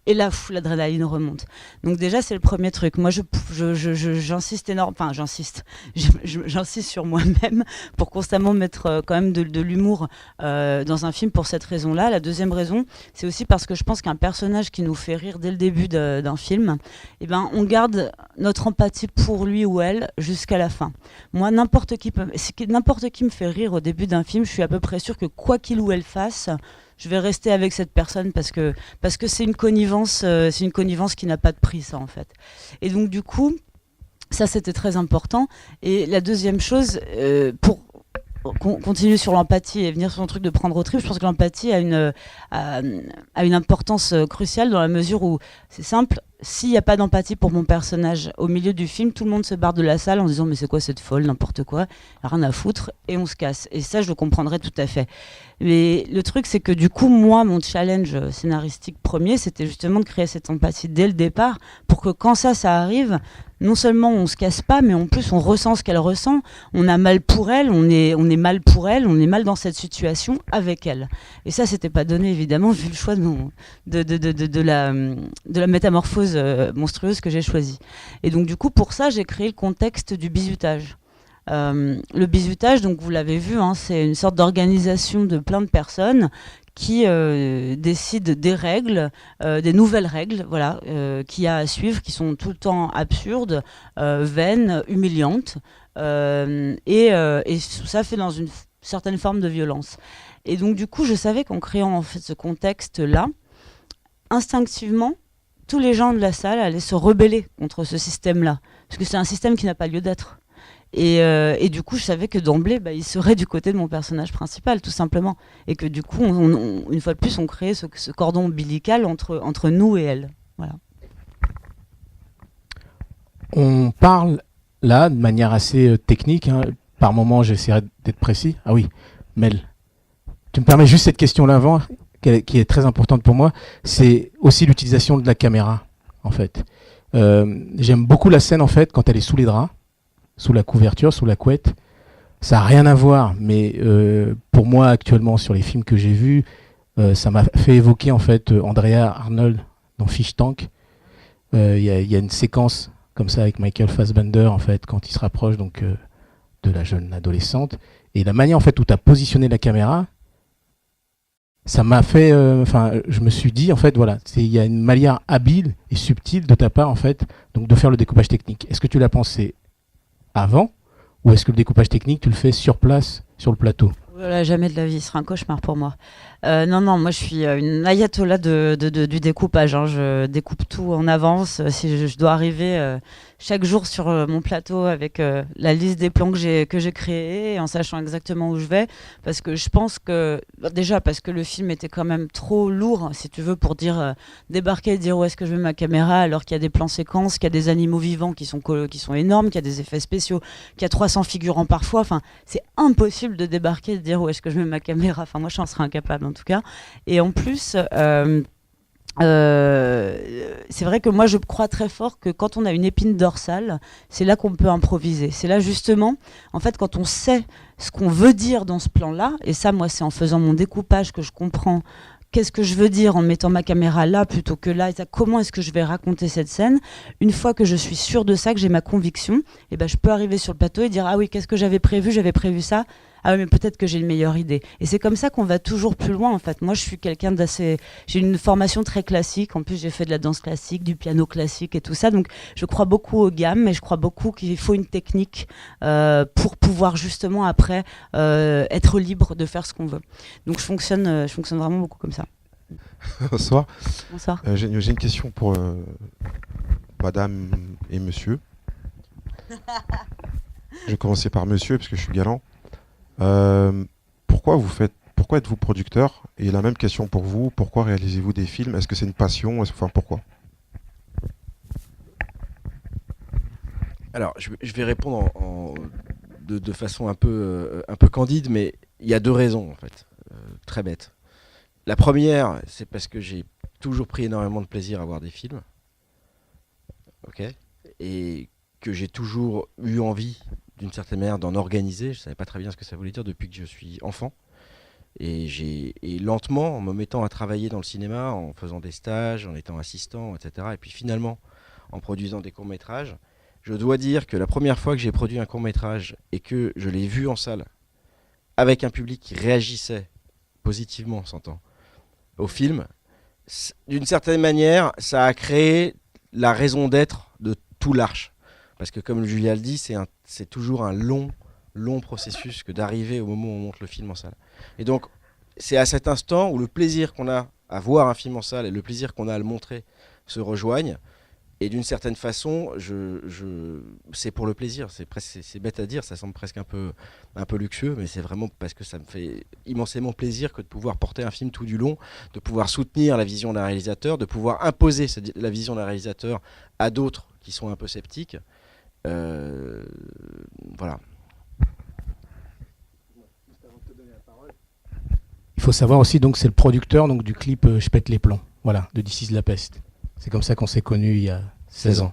Et là, l'adrénaline remonte. Donc déjà, c'est le premier truc. Moi, j'insiste énormément, enfin, j'insiste sur moi-même pour constamment mettre quand même de l'humour dans un film pour cette raison-là. La deuxième raison, c'est aussi parce que je pense qu'un personnage qui nous fait rire dès le début d'un film, eh ben, on garde notre empathie pour lui ou elle jusqu'à la fin. Moi, n'importe qui me fait rire au début d'un film, je suis à peu près sûre que quoi qu'il ou elle fasse, je vais rester avec cette personne parce que c'est une connivence qui n'a pas de prix, ça, en fait. Et donc, du coup, ça, c'était très important. Et la deuxième chose, pour continuer sur l'empathie et venir sur le truc de prendre au trip, je pense que l'empathie a une importance cruciale dans la mesure où, c'est simple, s'il n'y a pas d'empathie pour mon personnage au milieu du film, tout le monde se barre de la salle en disant mais c'est quoi cette folle, n'importe quoi, rien à foutre, et on se casse. Et ça, je le comprendrais tout à fait. Mais le truc, c'est que du coup, moi, mon challenge scénaristique premier, c'était justement de créer cette empathie dès le départ pour que quand ça arrive, non seulement on se casse pas, mais en plus on ressent ce qu'elle ressent, on a mal pour elle, on est mal pour elle, on est mal dans cette situation avec elle. Et ça, c'était pas donné, évidemment, vu le choix de la métamorphose monstrueuse que j'ai choisie. Et donc, du coup, pour ça, j'ai créé le contexte du bizutage. Le bizutage, donc vous l'avez vu, hein, c'est une sorte d'organisation de plein de personnes qui décident des règles, des nouvelles règles, voilà, qu'il y a à suivre, qui sont tout le temps absurdes, vaines, humiliantes, et tout ça fait dans une certaine forme de violence. Et donc du coup, je savais qu'en créant en fait ce contexte-là, instinctivement, tous les gens de la salle allaient se rebeller contre ce système-là, parce que c'est un système qui n'a pas lieu d'être. Et du coup, je savais que d'emblée, il serait du côté de mon personnage principal, tout simplement. Et que du coup, une fois de plus, on créait ce cordon ombilical entre nous et elle. Voilà. On parle là de manière assez technique. Hein. Par moment, j'essaierai d'être précis. Ah oui, Mel, tu me permets juste cette question-là avant, qui est très importante pour moi. C'est aussi l'utilisation de la caméra, en fait. J'aime beaucoup la scène, en fait, quand elle est sous les draps, sous la couverture, sous la couette. Ça n'a rien à voir, mais pour moi, actuellement, sur les films que j'ai vus, ça m'a fait évoquer, en fait, Andrea Arnold dans Fish Tank. Il y a une séquence comme ça avec Michael Fassbender, en fait, quand il se rapproche donc, de la jeune adolescente. Et la manière, en fait, où tu as positionné la caméra, ça m'a fait... je me suis dit, en fait, voilà, il y a une manière habile et subtile de ta part, en fait, donc de faire le découpage technique. Est-ce que tu l'as pensé avant, ou est-ce que le découpage technique, tu le fais sur place, sur le plateau? Voilà, jamais de la vie, ce sera un cauchemar pour moi. Non, moi je suis une ayatollah du découpage. Hein. Je découpe tout en avance. Si je dois arriver chaque jour sur mon plateau avec la liste des plans que j'ai créés, en sachant exactement où je vais, parce que je pense que, déjà parce que le film était quand même trop lourd, si tu veux, pour débarquer et dire où est-ce que je mets ma caméra, alors qu'il y a des plans séquences, qu'il y a des animaux vivants qui sont énormes, qu'il y a des effets spéciaux, qu'il y a 300 figurants parfois. Enfin, c'est impossible de débarquer et de dire où est-ce que je mets ma caméra. Enfin, moi, je en serais incapable en tout cas. Et en plus, c'est vrai que moi, je crois très fort que quand on a une épine dorsale, c'est là qu'on peut improviser. C'est là justement, en fait, quand on sait ce qu'on veut dire dans ce plan-là, et ça, moi, c'est en faisant mon découpage que je comprends qu'est-ce que je veux dire en mettant ma caméra là plutôt que là, et ça, comment est-ce que je vais raconter cette scène. Une fois que je suis sûre de ça, que j'ai ma conviction, et je peux arriver sur le plateau et dire ah oui, qu'est-ce que j'avais prévu ça. Ah oui, mais peut-être que j'ai une meilleure idée. Et c'est comme ça qu'on va toujours plus loin, en fait. Moi, je suis quelqu'un j'ai une formation très classique. En plus, j'ai fait de la danse classique, du piano classique et tout ça. Donc, je crois beaucoup aux gammes, mais je crois beaucoup qu'il faut une technique pour pouvoir justement après être libre de faire ce qu'on veut. Donc, je fonctionne vraiment beaucoup comme ça. Bonsoir. Bonsoir. J'ai une question pour madame et monsieur. Je vais commencer par monsieur parce que je suis galant. Pourquoi êtes-vous producteur? Et la même question pour vous, pourquoi réalisez-vous des films? Est-ce que c'est une passion? Pourquoi? Alors, je vais répondre de façon un peu candide, mais il y a deux raisons, en fait, très bêtes. La première, c'est parce que j'ai toujours pris énormément de plaisir à voir des films. Ok. Et que j'ai toujours eu envie, d'une certaine manière, d'en organiser. Je savais pas très bien ce que ça voulait dire depuis que je suis enfant. Et lentement, en me mettant à travailler dans le cinéma, en faisant des stages, en étant assistant, etc., et puis finalement, en produisant des courts-métrages, je dois dire que la première fois que j'ai produit un court-métrage et que je l'ai vu en salle, avec un public qui réagissait positivement, on s'entend, au film, d'une certaine manière, ça a créé la raison d'être de tout l'Arche. Parce que comme Julia le dit, c'est toujours un long processus que d'arriver au moment où on monte le film en salle. Et donc, c'est à cet instant où le plaisir qu'on a à voir un film en salle et le plaisir qu'on a à le montrer se rejoignent. Et d'une certaine façon, c'est pour le plaisir. C'est bête à dire, ça semble presque un peu luxueux, mais c'est vraiment parce que ça me fait immensément plaisir que de pouvoir porter un film tout du long, de pouvoir soutenir la vision d'un réalisateur, de pouvoir imposer la vision d'un réalisateur à d'autres qui sont un peu sceptiques. Voilà. Il faut savoir aussi donc c'est le producteur donc du clip Je pète les plombs, voilà, de This is la peste. C'est comme ça qu'on s'est connus il y a 16 ans.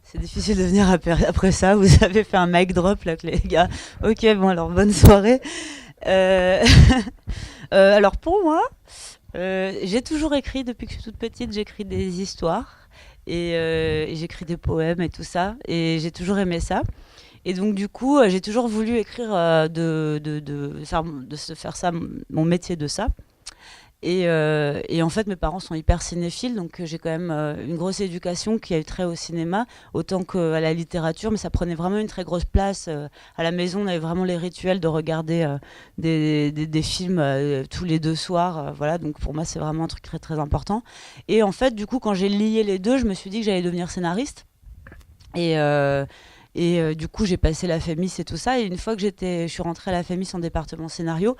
C'est difficile de venir après ça. Vous avez fait un mic drop là, que les gars. Ok, bon alors bonne soirée. Alors pour moi, j'ai toujours écrit depuis que je suis toute petite. J'écris des histoires et j'écris des poèmes et tout ça. Et j'ai toujours aimé ça. Et donc du coup, j'ai toujours voulu écrire, de se faire ça mon métier de ça. Et en fait, mes parents sont hyper cinéphiles, donc j'ai quand même une grosse éducation qui a eu trait au cinéma, autant qu'à la littérature, mais ça prenait vraiment une très grosse place. À la maison, on avait vraiment les rituels de regarder des films tous les 2 soirs. Voilà, donc pour moi, c'est vraiment un truc très, très important. Et en fait, du coup, quand j'ai lié les deux, je me suis dit que j'allais devenir scénariste. Et du coup, j'ai passé la FEMIS et tout ça. Et une fois que je suis rentrée à la FEMIS en département scénario,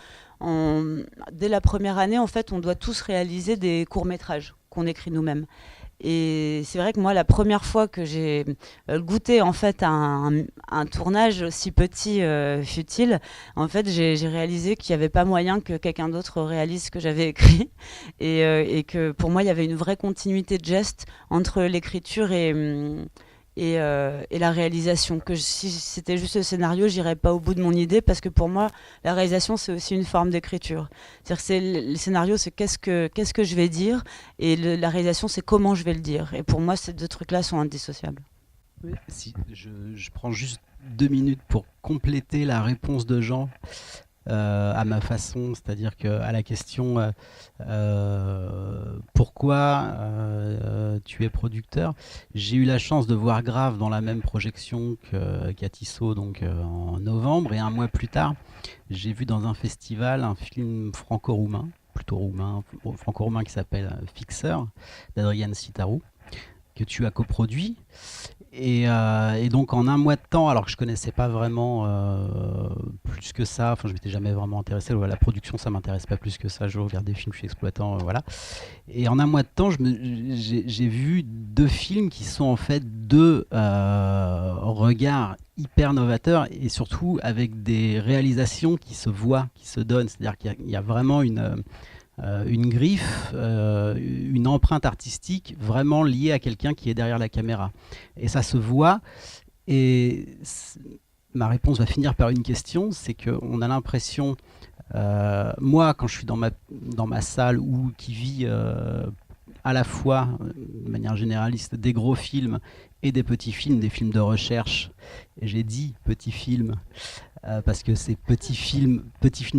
dès la première année, en fait, on doit tous réaliser des courts-métrages qu'on écrit nous-mêmes. Et c'est vrai que moi, la première fois que j'ai goûté en fait à un tournage aussi petit, futile, en fait, j'ai réalisé qu'il n'y avait pas moyen que quelqu'un d'autre réalise ce que j'avais écrit. Et que pour moi, il y avait une vraie continuité de gestes entre l'écriture et la réalisation, que si c'était juste le scénario, j'irais pas au bout de mon idée, parce que pour moi, la réalisation, c'est aussi une forme d'écriture. C'est-à-dire que le scénario, c'est qu'est-ce que je vais dire, et la réalisation, c'est comment je vais le dire. Et pour moi, ces 2 trucs-là sont indissociables. Oui, si, je prends juste 2 minutes pour compléter la réponse de Jean. À ma façon, c'est-à-dire qu'à la question pourquoi tu es producteur, j'ai eu la chance de voir Grave dans la même projection qu'à Tissot, donc en novembre, et un mois plus tard, j'ai vu dans un festival un film franco-roumain, plutôt roumain, franco-roumain, qui s'appelle Fixeur, d'Adrian Sitarou, que tu as coproduit. Et donc en un mois de temps, alors que je connaissais pas vraiment plus que ça, enfin je m'étais jamais vraiment intéressé, la production ça m'intéresse pas plus que ça, je regarde des films, je suis exploitant, voilà. Et en un mois de temps, j'ai vu 2 films qui sont en fait 2 regards hyper novateurs, et surtout avec des réalisations qui se voient, qui se donnent, c'est-à-dire qu'il y a vraiment une griffe, une empreinte artistique vraiment liée à quelqu'un qui est derrière la caméra. Et ça se voit, et ma réponse va finir par une question, c'est qu'on a l'impression, moi quand je suis dans ma salle qui vit à la fois, de manière généraliste, des gros films et des petits films, des films de recherche, et j'ai dit petits films, parce que c'est Petit Film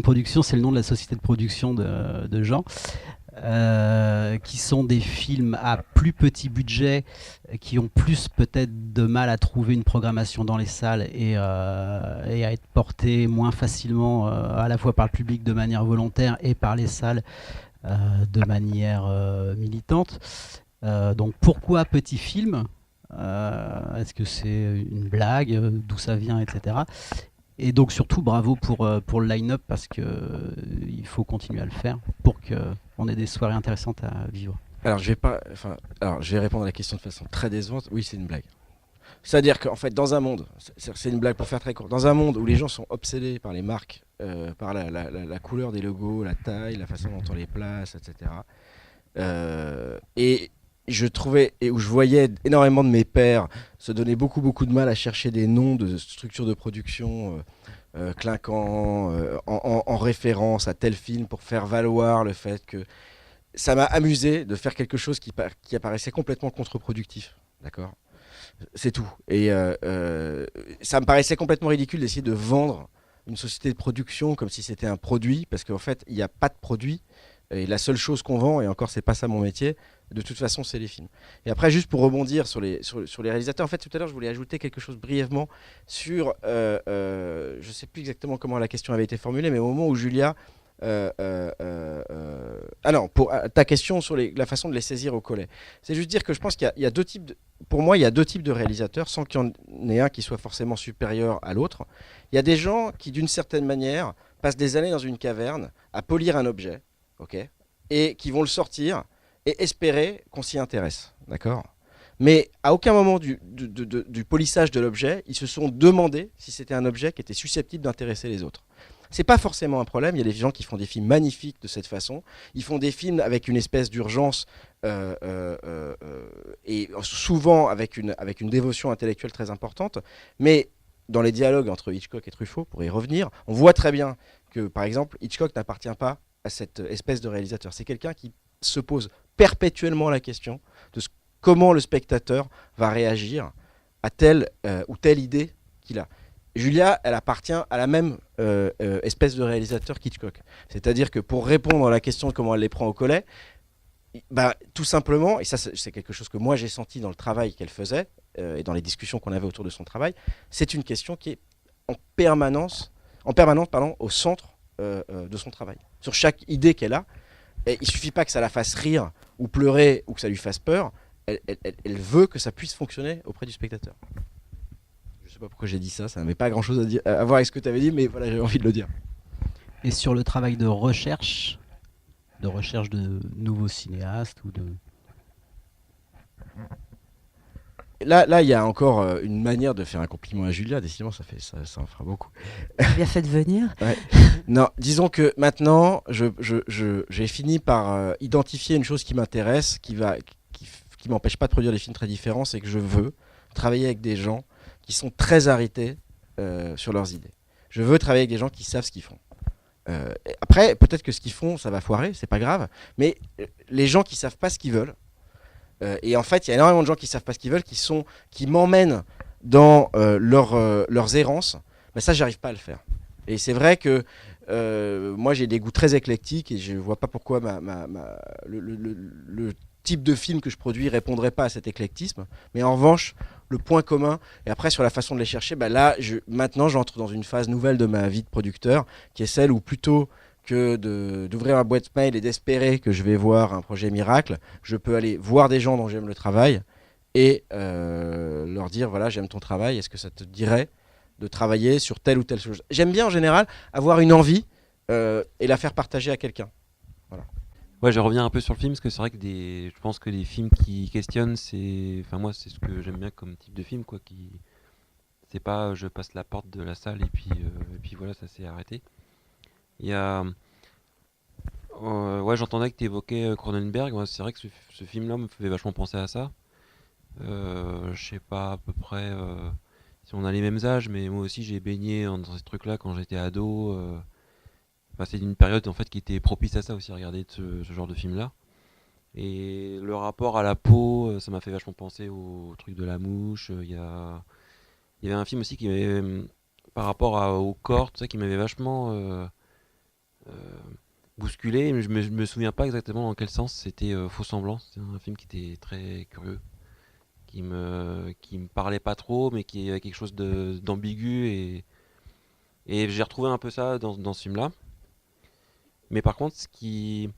Production, c'est le nom de la société de production de Jean, qui sont des films à plus petit budget, qui ont plus peut-être de mal à trouver une programmation dans les salles et à être portés moins facilement à la fois par le public de manière volontaire et par les salles de manière militante. Donc pourquoi Petit Film ? Est-ce que c'est une blague, d'où ça vient, etc. Et donc surtout bravo pour le line-up, parce qu'il faut continuer à le faire pour qu'on ait des soirées intéressantes à vivre. Alors je vais répondre à la question de façon très décevante. Oui, c'est une blague. C'est-à-dire qu'en fait, dans un monde, c'est une blague pour faire très court, dans un monde où les gens sont obsédés par les marques, par la couleur des logos, la taille, la façon dont on les place, etc. Et je trouvais, et où je voyais énormément de mes pairs se donner beaucoup de mal à chercher des noms de structures de production clinquants, en référence à tel film pour faire valoir le fait que ça m'a amusé de faire quelque chose qui apparaissait complètement contre-productif. D'accord ? C'est tout. Et ça me paraissait complètement ridicule d'essayer de vendre une société de production comme si c'était un produit, parce qu'en fait, il n'y a pas de produit. Et la seule chose qu'on vend, et encore, c'est pas ça mon métier, de toute façon, c'est les films. Et après, juste pour rebondir sur les réalisateurs, en fait, tout à l'heure, je voulais ajouter quelque chose brièvement sur. Je sais plus exactement comment la question avait été formulée, mais au moment où Julia. Ah non, pour ta question sur la façon de les saisir au collet. C'est juste dire que je pense qu'il y a deux types pour moi, il y a deux types de réalisateurs, sans qu'il y en ait un qui soit forcément supérieur à l'autre. Il y a des gens qui, d'une certaine manière, passent des années dans une caverne à polir un objet, ok, et qui vont le sortir et espérer qu'on s'y intéresse, d'accord ? Mais à aucun moment du polissage de l'objet, ils se sont demandé si c'était un objet qui était susceptible d'intéresser les autres. C'est pas forcément un problème. Il y a des gens qui font des films magnifiques de cette façon. Ils font des films avec une espèce d'urgence et souvent avec une dévotion intellectuelle très importante. Mais dans les dialogues entre Hitchcock et Truffaut, pour y revenir, on voit très bien que, par exemple, Hitchcock n'appartient pas à cette espèce de réalisateur. C'est quelqu'un qui se pose perpétuellement la question de comment le spectateur va réagir à telle ou telle idée qu'il a. Julia, elle appartient à la même espèce de réalisateur qu'Hitchcock. C'est-à-dire que pour répondre à la question de comment elle les prend au collet, tout simplement, et ça c'est quelque chose que moi j'ai senti dans le travail qu'elle faisait, et dans les discussions qu'on avait autour de son travail, c'est une question qui est en permanence au centre de son travail. Sur chaque idée qu'elle a, et il suffit pas que ça la fasse rire, ou pleurer, ou que ça lui fasse peur, elle veut que ça puisse fonctionner auprès du spectateur. Je sais pas pourquoi j'ai dit ça, ça n'avait pas grand chose à voir avec ce que tu avais dit, mais voilà, j'avais envie de le dire. Et sur le travail de recherche de nouveaux cinéastes ou de... Là, il y a encore une manière de faire un compliment à Julia, décidément, ça en fera beaucoup. Bien fait de venir. Ouais. Non, disons que maintenant, j'ai fini par identifier une chose qui m'intéresse, qui m'empêche pas de produire des films très différents, c'est que je veux travailler avec des gens qui sont très arrêtés sur leurs idées. Je veux travailler avec des gens qui savent ce qu'ils font. Après, peut-être que ce qu'ils font, ça va foirer, c'est pas grave, mais les gens qui savent pas ce qu'ils veulent, et en fait, il y a énormément de gens qui savent pas ce qu'ils veulent, qui m'emmènent dans leurs errances, mais ça, j'arrive pas à le faire. Et c'est vrai que moi, j'ai des goûts très éclectiques et je vois pas pourquoi le type de film que je produis répondrait pas à cet éclectisme. Mais en revanche, le point commun, et après sur la façon de les chercher, maintenant j'entre dans une phase nouvelle de ma vie de producteur, qui est celle où plutôt que d'ouvrir ma boîte mail et d'espérer que je vais voir un projet miracle, je peux aller voir des gens dont j'aime le travail et leur dire, voilà, j'aime ton travail, est-ce que ça te dirait de travailler sur telle ou telle chose. J'aime bien en général avoir une envie et la faire partager à quelqu'un. Voilà. Ouais, je reviens un peu sur le film parce que c'est vrai que je pense que les films qui questionnent, moi c'est ce que j'aime bien comme type de film, quoi. C'est pas je passe la porte de la salle et puis voilà, ça s'est arrêté. Il y a j'entendais que tu évoquais Cronenberg. Ouais, c'est vrai que ce film-là me fait vachement penser à ça. Je sais pas à peu près si on a les mêmes âges, mais moi aussi j'ai baigné dans ces trucs-là quand j'étais ado. C'est une période en fait qui était propice à ça aussi, à regarder ce genre de film-là. Et le rapport à la peau, ça m'a fait vachement penser au truc de la mouche. Il y avait un film aussi qui m'avait, par rapport au corps, tout ça, qui m'avait vachement bousculé. Mais je me souviens pas exactement dans quel sens. C'était Faux Semblant. C'était un film qui était très curieux, qui me parlait pas trop, mais qui avait quelque chose d'ambigu. Et j'ai retrouvé un peu ça dans ce film-là. Mais par contre, qu'est-ce qui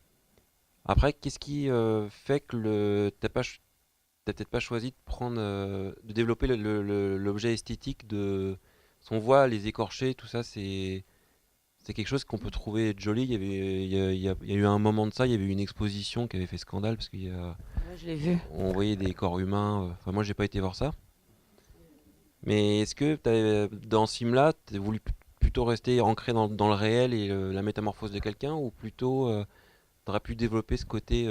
fait que t'as peut-être pas choisi de développer l'objet esthétique de... Si on voit les écorchés, tout ça, c'est quelque chose qu'on peut trouver joli. Il y a eu un moment de ça, il y avait eu une exposition qui avait fait scandale parce qu'il y a... Ouais, je l'ai vu. On voyait des corps humains. Enfin, moi, j'ai pas été voir ça. Mais est-ce que dans ce film-là, t'as voulu plutôt rester ancré dans le réel et la métamorphose de quelqu'un, ou plutôt t'aurais pu développer ce côté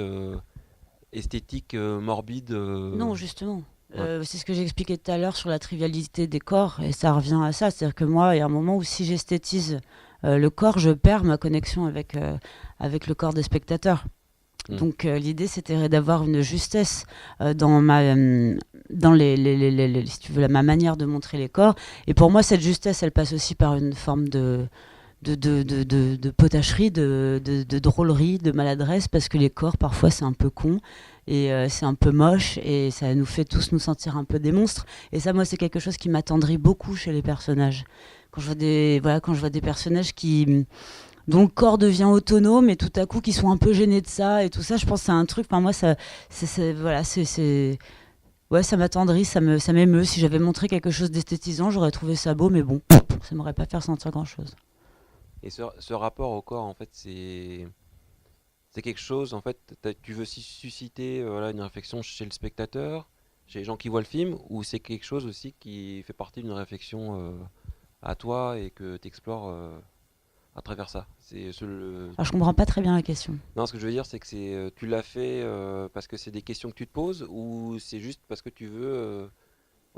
esthétique morbide. Non, justement. C'est ce que j'ai expliqué tout à l'heure sur la trivialité des corps, et ça revient à ça. C'est-à-dire que moi, il y a un moment où si j'esthétise le corps, je perds ma connexion avec le corps des spectateurs. Donc l'idée, c'était d'avoir une justesse dans si tu veux, ma manière de montrer les corps. Et pour moi, cette justesse, elle passe aussi par une forme de potacherie, de drôlerie, de maladresse, parce que les corps, parfois, c'est un peu con. Et c'est un peu moche et ça nous fait tous nous sentir un peu des monstres. Et ça, moi, c'est quelque chose qui m'attendrit beaucoup chez les personnages. Quand je vois des personnages dont le corps devient autonome et tout à coup qui sont un peu gênés de ça et tout ça, je pense que c'est un truc. Enfin, moi, ça m'attendrit, ça m'émeut. Si j'avais montré quelque chose d'esthétisant, j'aurais trouvé ça beau, mais bon, ça m'aurait pas fait sentir grand-chose. Et ce rapport au corps, en fait, c'est quelque chose, en fait, tu veux susciter une réflexion chez le spectateur, chez les gens qui voient le film, ou c'est quelque chose aussi qui fait partie d'une réflexion à toi et que tu explores à travers ça. Alors je comprends pas très bien la question. Non, ce que je veux dire, c'est que tu l'as fait parce que c'est des questions que tu te poses, ou c'est juste parce que tu veux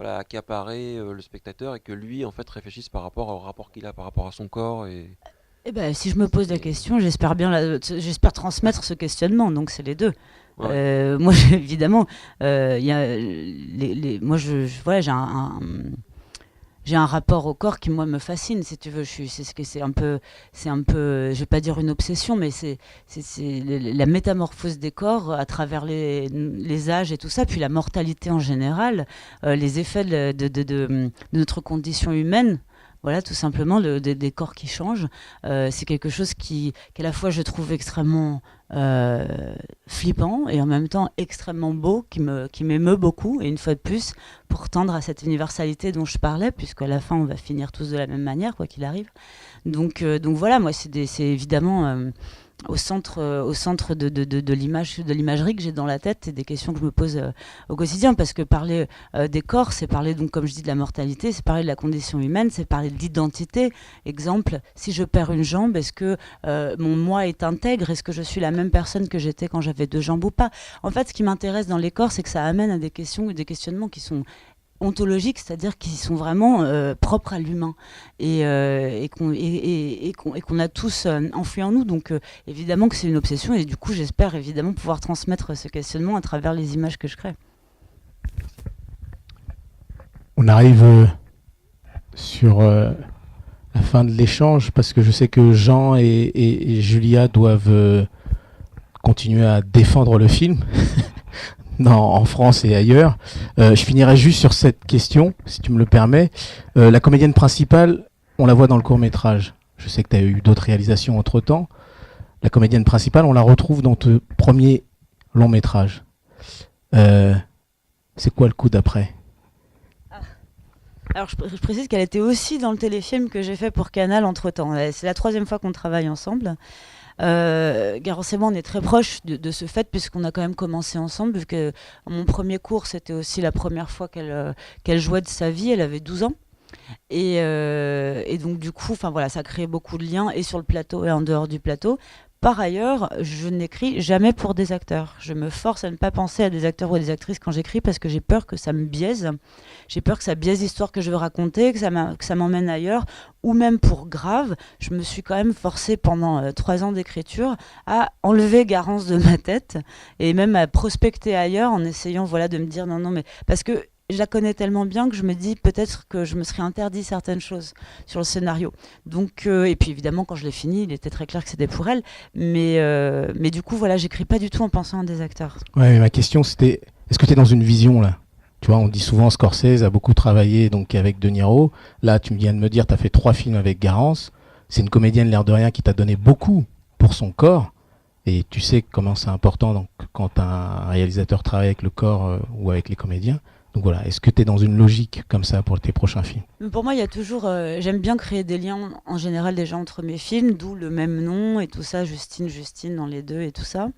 accaparer le spectateur et que lui, en fait, réfléchisse par rapport au rapport qu'il a par rapport à son corps et... Eh ben, si je me pose la question, j'espère transmettre ce questionnement. Donc c'est les deux. Ouais. Moi, évidemment, j'ai un rapport au corps qui moi me fascine. Si tu veux, c'est un peu, je vais pas dire une obsession, mais c'est la métamorphose des corps à travers les âges et tout ça, puis la mortalité en général, les effets de notre condition humaine. Voilà, tout simplement, des corps qui changent. C'est quelque chose qu'à la fois je trouve extrêmement flippant et en même temps extrêmement beau, qui m'émeut beaucoup. Et une fois de plus, pour tendre à cette universalité dont je parlais, puisqu'à la fin, on va finir tous de la même manière, quoi qu'il arrive. Donc voilà, moi, c'est évidemment... au centre de l'imagerie que j'ai dans la tête et des questions que je me pose au quotidien, parce que parler des corps, c'est parler, donc comme je dis, de la mortalité, c'est parler de la condition humaine, c'est parler de l'identité. Exemple, si je perds une jambe, est-ce que mon moi est intègre? Est-ce que je suis la même personne que j'étais quand j'avais 2 jambes ou pas? En fait, ce qui m'intéresse dans les corps, c'est que ça amène à des questions ou des questionnements qui sont ontologiques, c'est-à-dire qui sont vraiment propres à l'humain et qu'on a tous enfoui en nous. Donc évidemment que c'est une obsession et du coup j'espère évidemment pouvoir transmettre ce questionnement à travers les images que je crée. On arrive sur la fin de l'échange parce que je sais que Jean et Julia doivent continuer à défendre le film. En France et ailleurs. Je finirai juste sur cette question, si tu me le permets. La comédienne principale, on la voit dans le court-métrage. Je sais que tu as eu d'autres réalisations entre-temps. La comédienne principale, on la retrouve dans ton premier long-métrage. C'est quoi le coup d'après? Alors je précise qu'elle était aussi dans le téléfilm que j'ai fait pour Canal entre-temps. C'est la 3e fois qu'on travaille ensemble. Garance et moi, on est très proches de ce fait, puisqu'on a quand même commencé ensemble, vu que mon premier cours, c'était aussi la première fois qu'elle jouait de sa vie. Elle avait 12 ans. Et donc, du coup, voilà, ça a créé beaucoup de liens, et sur le plateau et en dehors du plateau. Par ailleurs, je n'écris jamais pour des acteurs. Je me force à ne pas penser à des acteurs ou des actrices quand j'écris, parce que j'ai peur que ça me biaise. J'ai peur que ça biaise l'histoire que je veux raconter, que ça m'emmène ailleurs. Ou même pour Grave, je me suis quand même forcée pendant 3 ans d'écriture à enlever Garance de ma tête et même à prospecter ailleurs en essayant de me dire non, mais parce que je la connais tellement bien que je me dis peut-être que je me serais interdit certaines choses sur le scénario. Donc, et puis évidemment, quand je l'ai fini, il était très clair que c'était pour elle. Mais du coup, voilà, j'écris pas du tout en pensant à des acteurs. Ouais, mais ma question c'était, est-ce que tu es dans une vision là? Tu vois, on dit souvent Scorsese a beaucoup travaillé donc avec De Niro. Là, tu viens de me dire, tu as fait 3 films avec Garance. C'est une comédienne, l'air de rien, qui t'a donné beaucoup pour son corps. Et tu sais comment c'est important donc, quand un réalisateur travaille avec le corps ou avec les comédiens. Donc voilà, est-ce que tu es dans une logique comme ça pour tes prochains films? Pour moi, il y a toujours... j'aime bien créer des liens, en général, déjà entre mes films, d'où le même nom et tout ça, Justine dans les 2 et tout ça.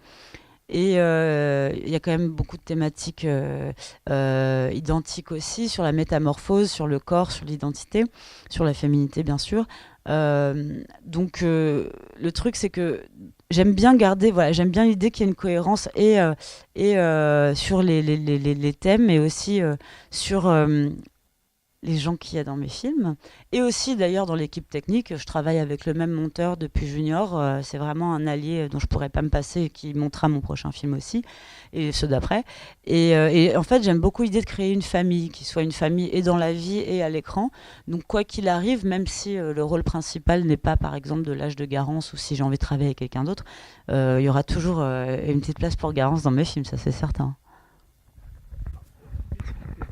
Et il y a quand même beaucoup de thématiques identiques aussi, sur la métamorphose, sur le corps, sur l'identité, sur la féminité, bien sûr. Donc le truc, c'est que j'aime bien garder, voilà, j'aime bien l'idée qu'il y ait une cohérence et sur les thèmes et aussi sur les gens qu'il y a dans mes films. Et aussi d'ailleurs dans l'équipe technique, je travaille avec le même monteur depuis Junior. C'est vraiment un allié dont je pourrais pas me passer et qui montera mon prochain film aussi et ceux d'après. Et en fait j'aime beaucoup l'idée de créer une famille, qui soit une famille et dans la vie et à l'écran. Donc quoi qu'il arrive, même si le rôle principal n'est pas par exemple de l'âge de Garance ou si j'ai envie de travailler avec quelqu'un d'autre, il y aura toujours une petite place pour Garance dans mes films, ça c'est certain.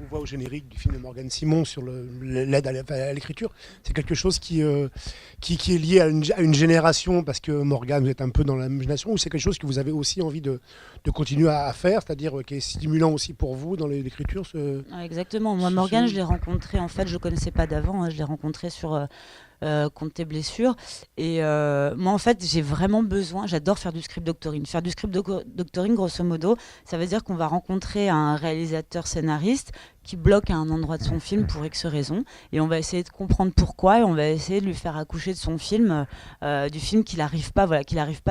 On voit au générique du film de Morgane Simon sur l'aide à l'écriture. C'est quelque chose qui est lié à une génération, parce que Morgane, vous êtes un peu dans la même génération, ou c'est quelque chose que vous avez aussi envie de continuer à faire, c'est-à-dire qui est stimulant aussi pour vous dans l'écriture Exactement. Moi, Morgane, je l'ai rencontrée, en fait, je ne connaissais pas d'avant, je l'ai rencontrée sur Compte tes blessures. Et moi, en fait, j'ai vraiment besoin, j'adore faire du script doctoring. Faire du script doctoring, grosso modo, ça veut dire qu'on va rencontrer un réalisateur scénariste qui bloque à un endroit de son film pour X raisons, et on va essayer de comprendre pourquoi, et on va essayer de lui faire accoucher de son film, du film qu'il n'arrive pas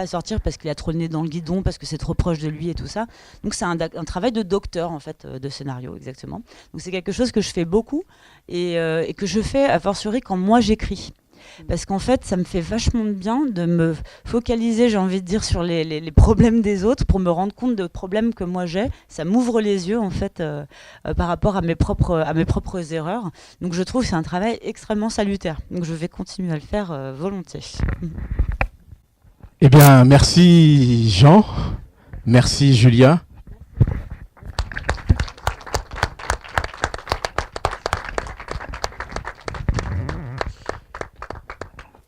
à sortir parce qu'il a trop le nez dans le guidon, parce que c'est trop proche de lui et tout ça. Donc c'est un travail de docteur, en fait, de scénario, exactement. Donc c'est quelque chose que je fais beaucoup, et que je fais a fortiori quand moi j'écris. Parce qu'en fait, ça me fait vachement de bien de me focaliser, j'ai envie de dire, sur les problèmes des autres pour me rendre compte de problèmes que moi j'ai. Ça m'ouvre les yeux, en fait, par rapport à mes propres erreurs. Donc je trouve que c'est un travail extrêmement salutaire. Donc je vais continuer à le faire volontiers. Eh bien, merci Jean, merci Julia.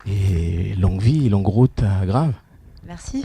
Et longue vie, longue route à Grave. Merci.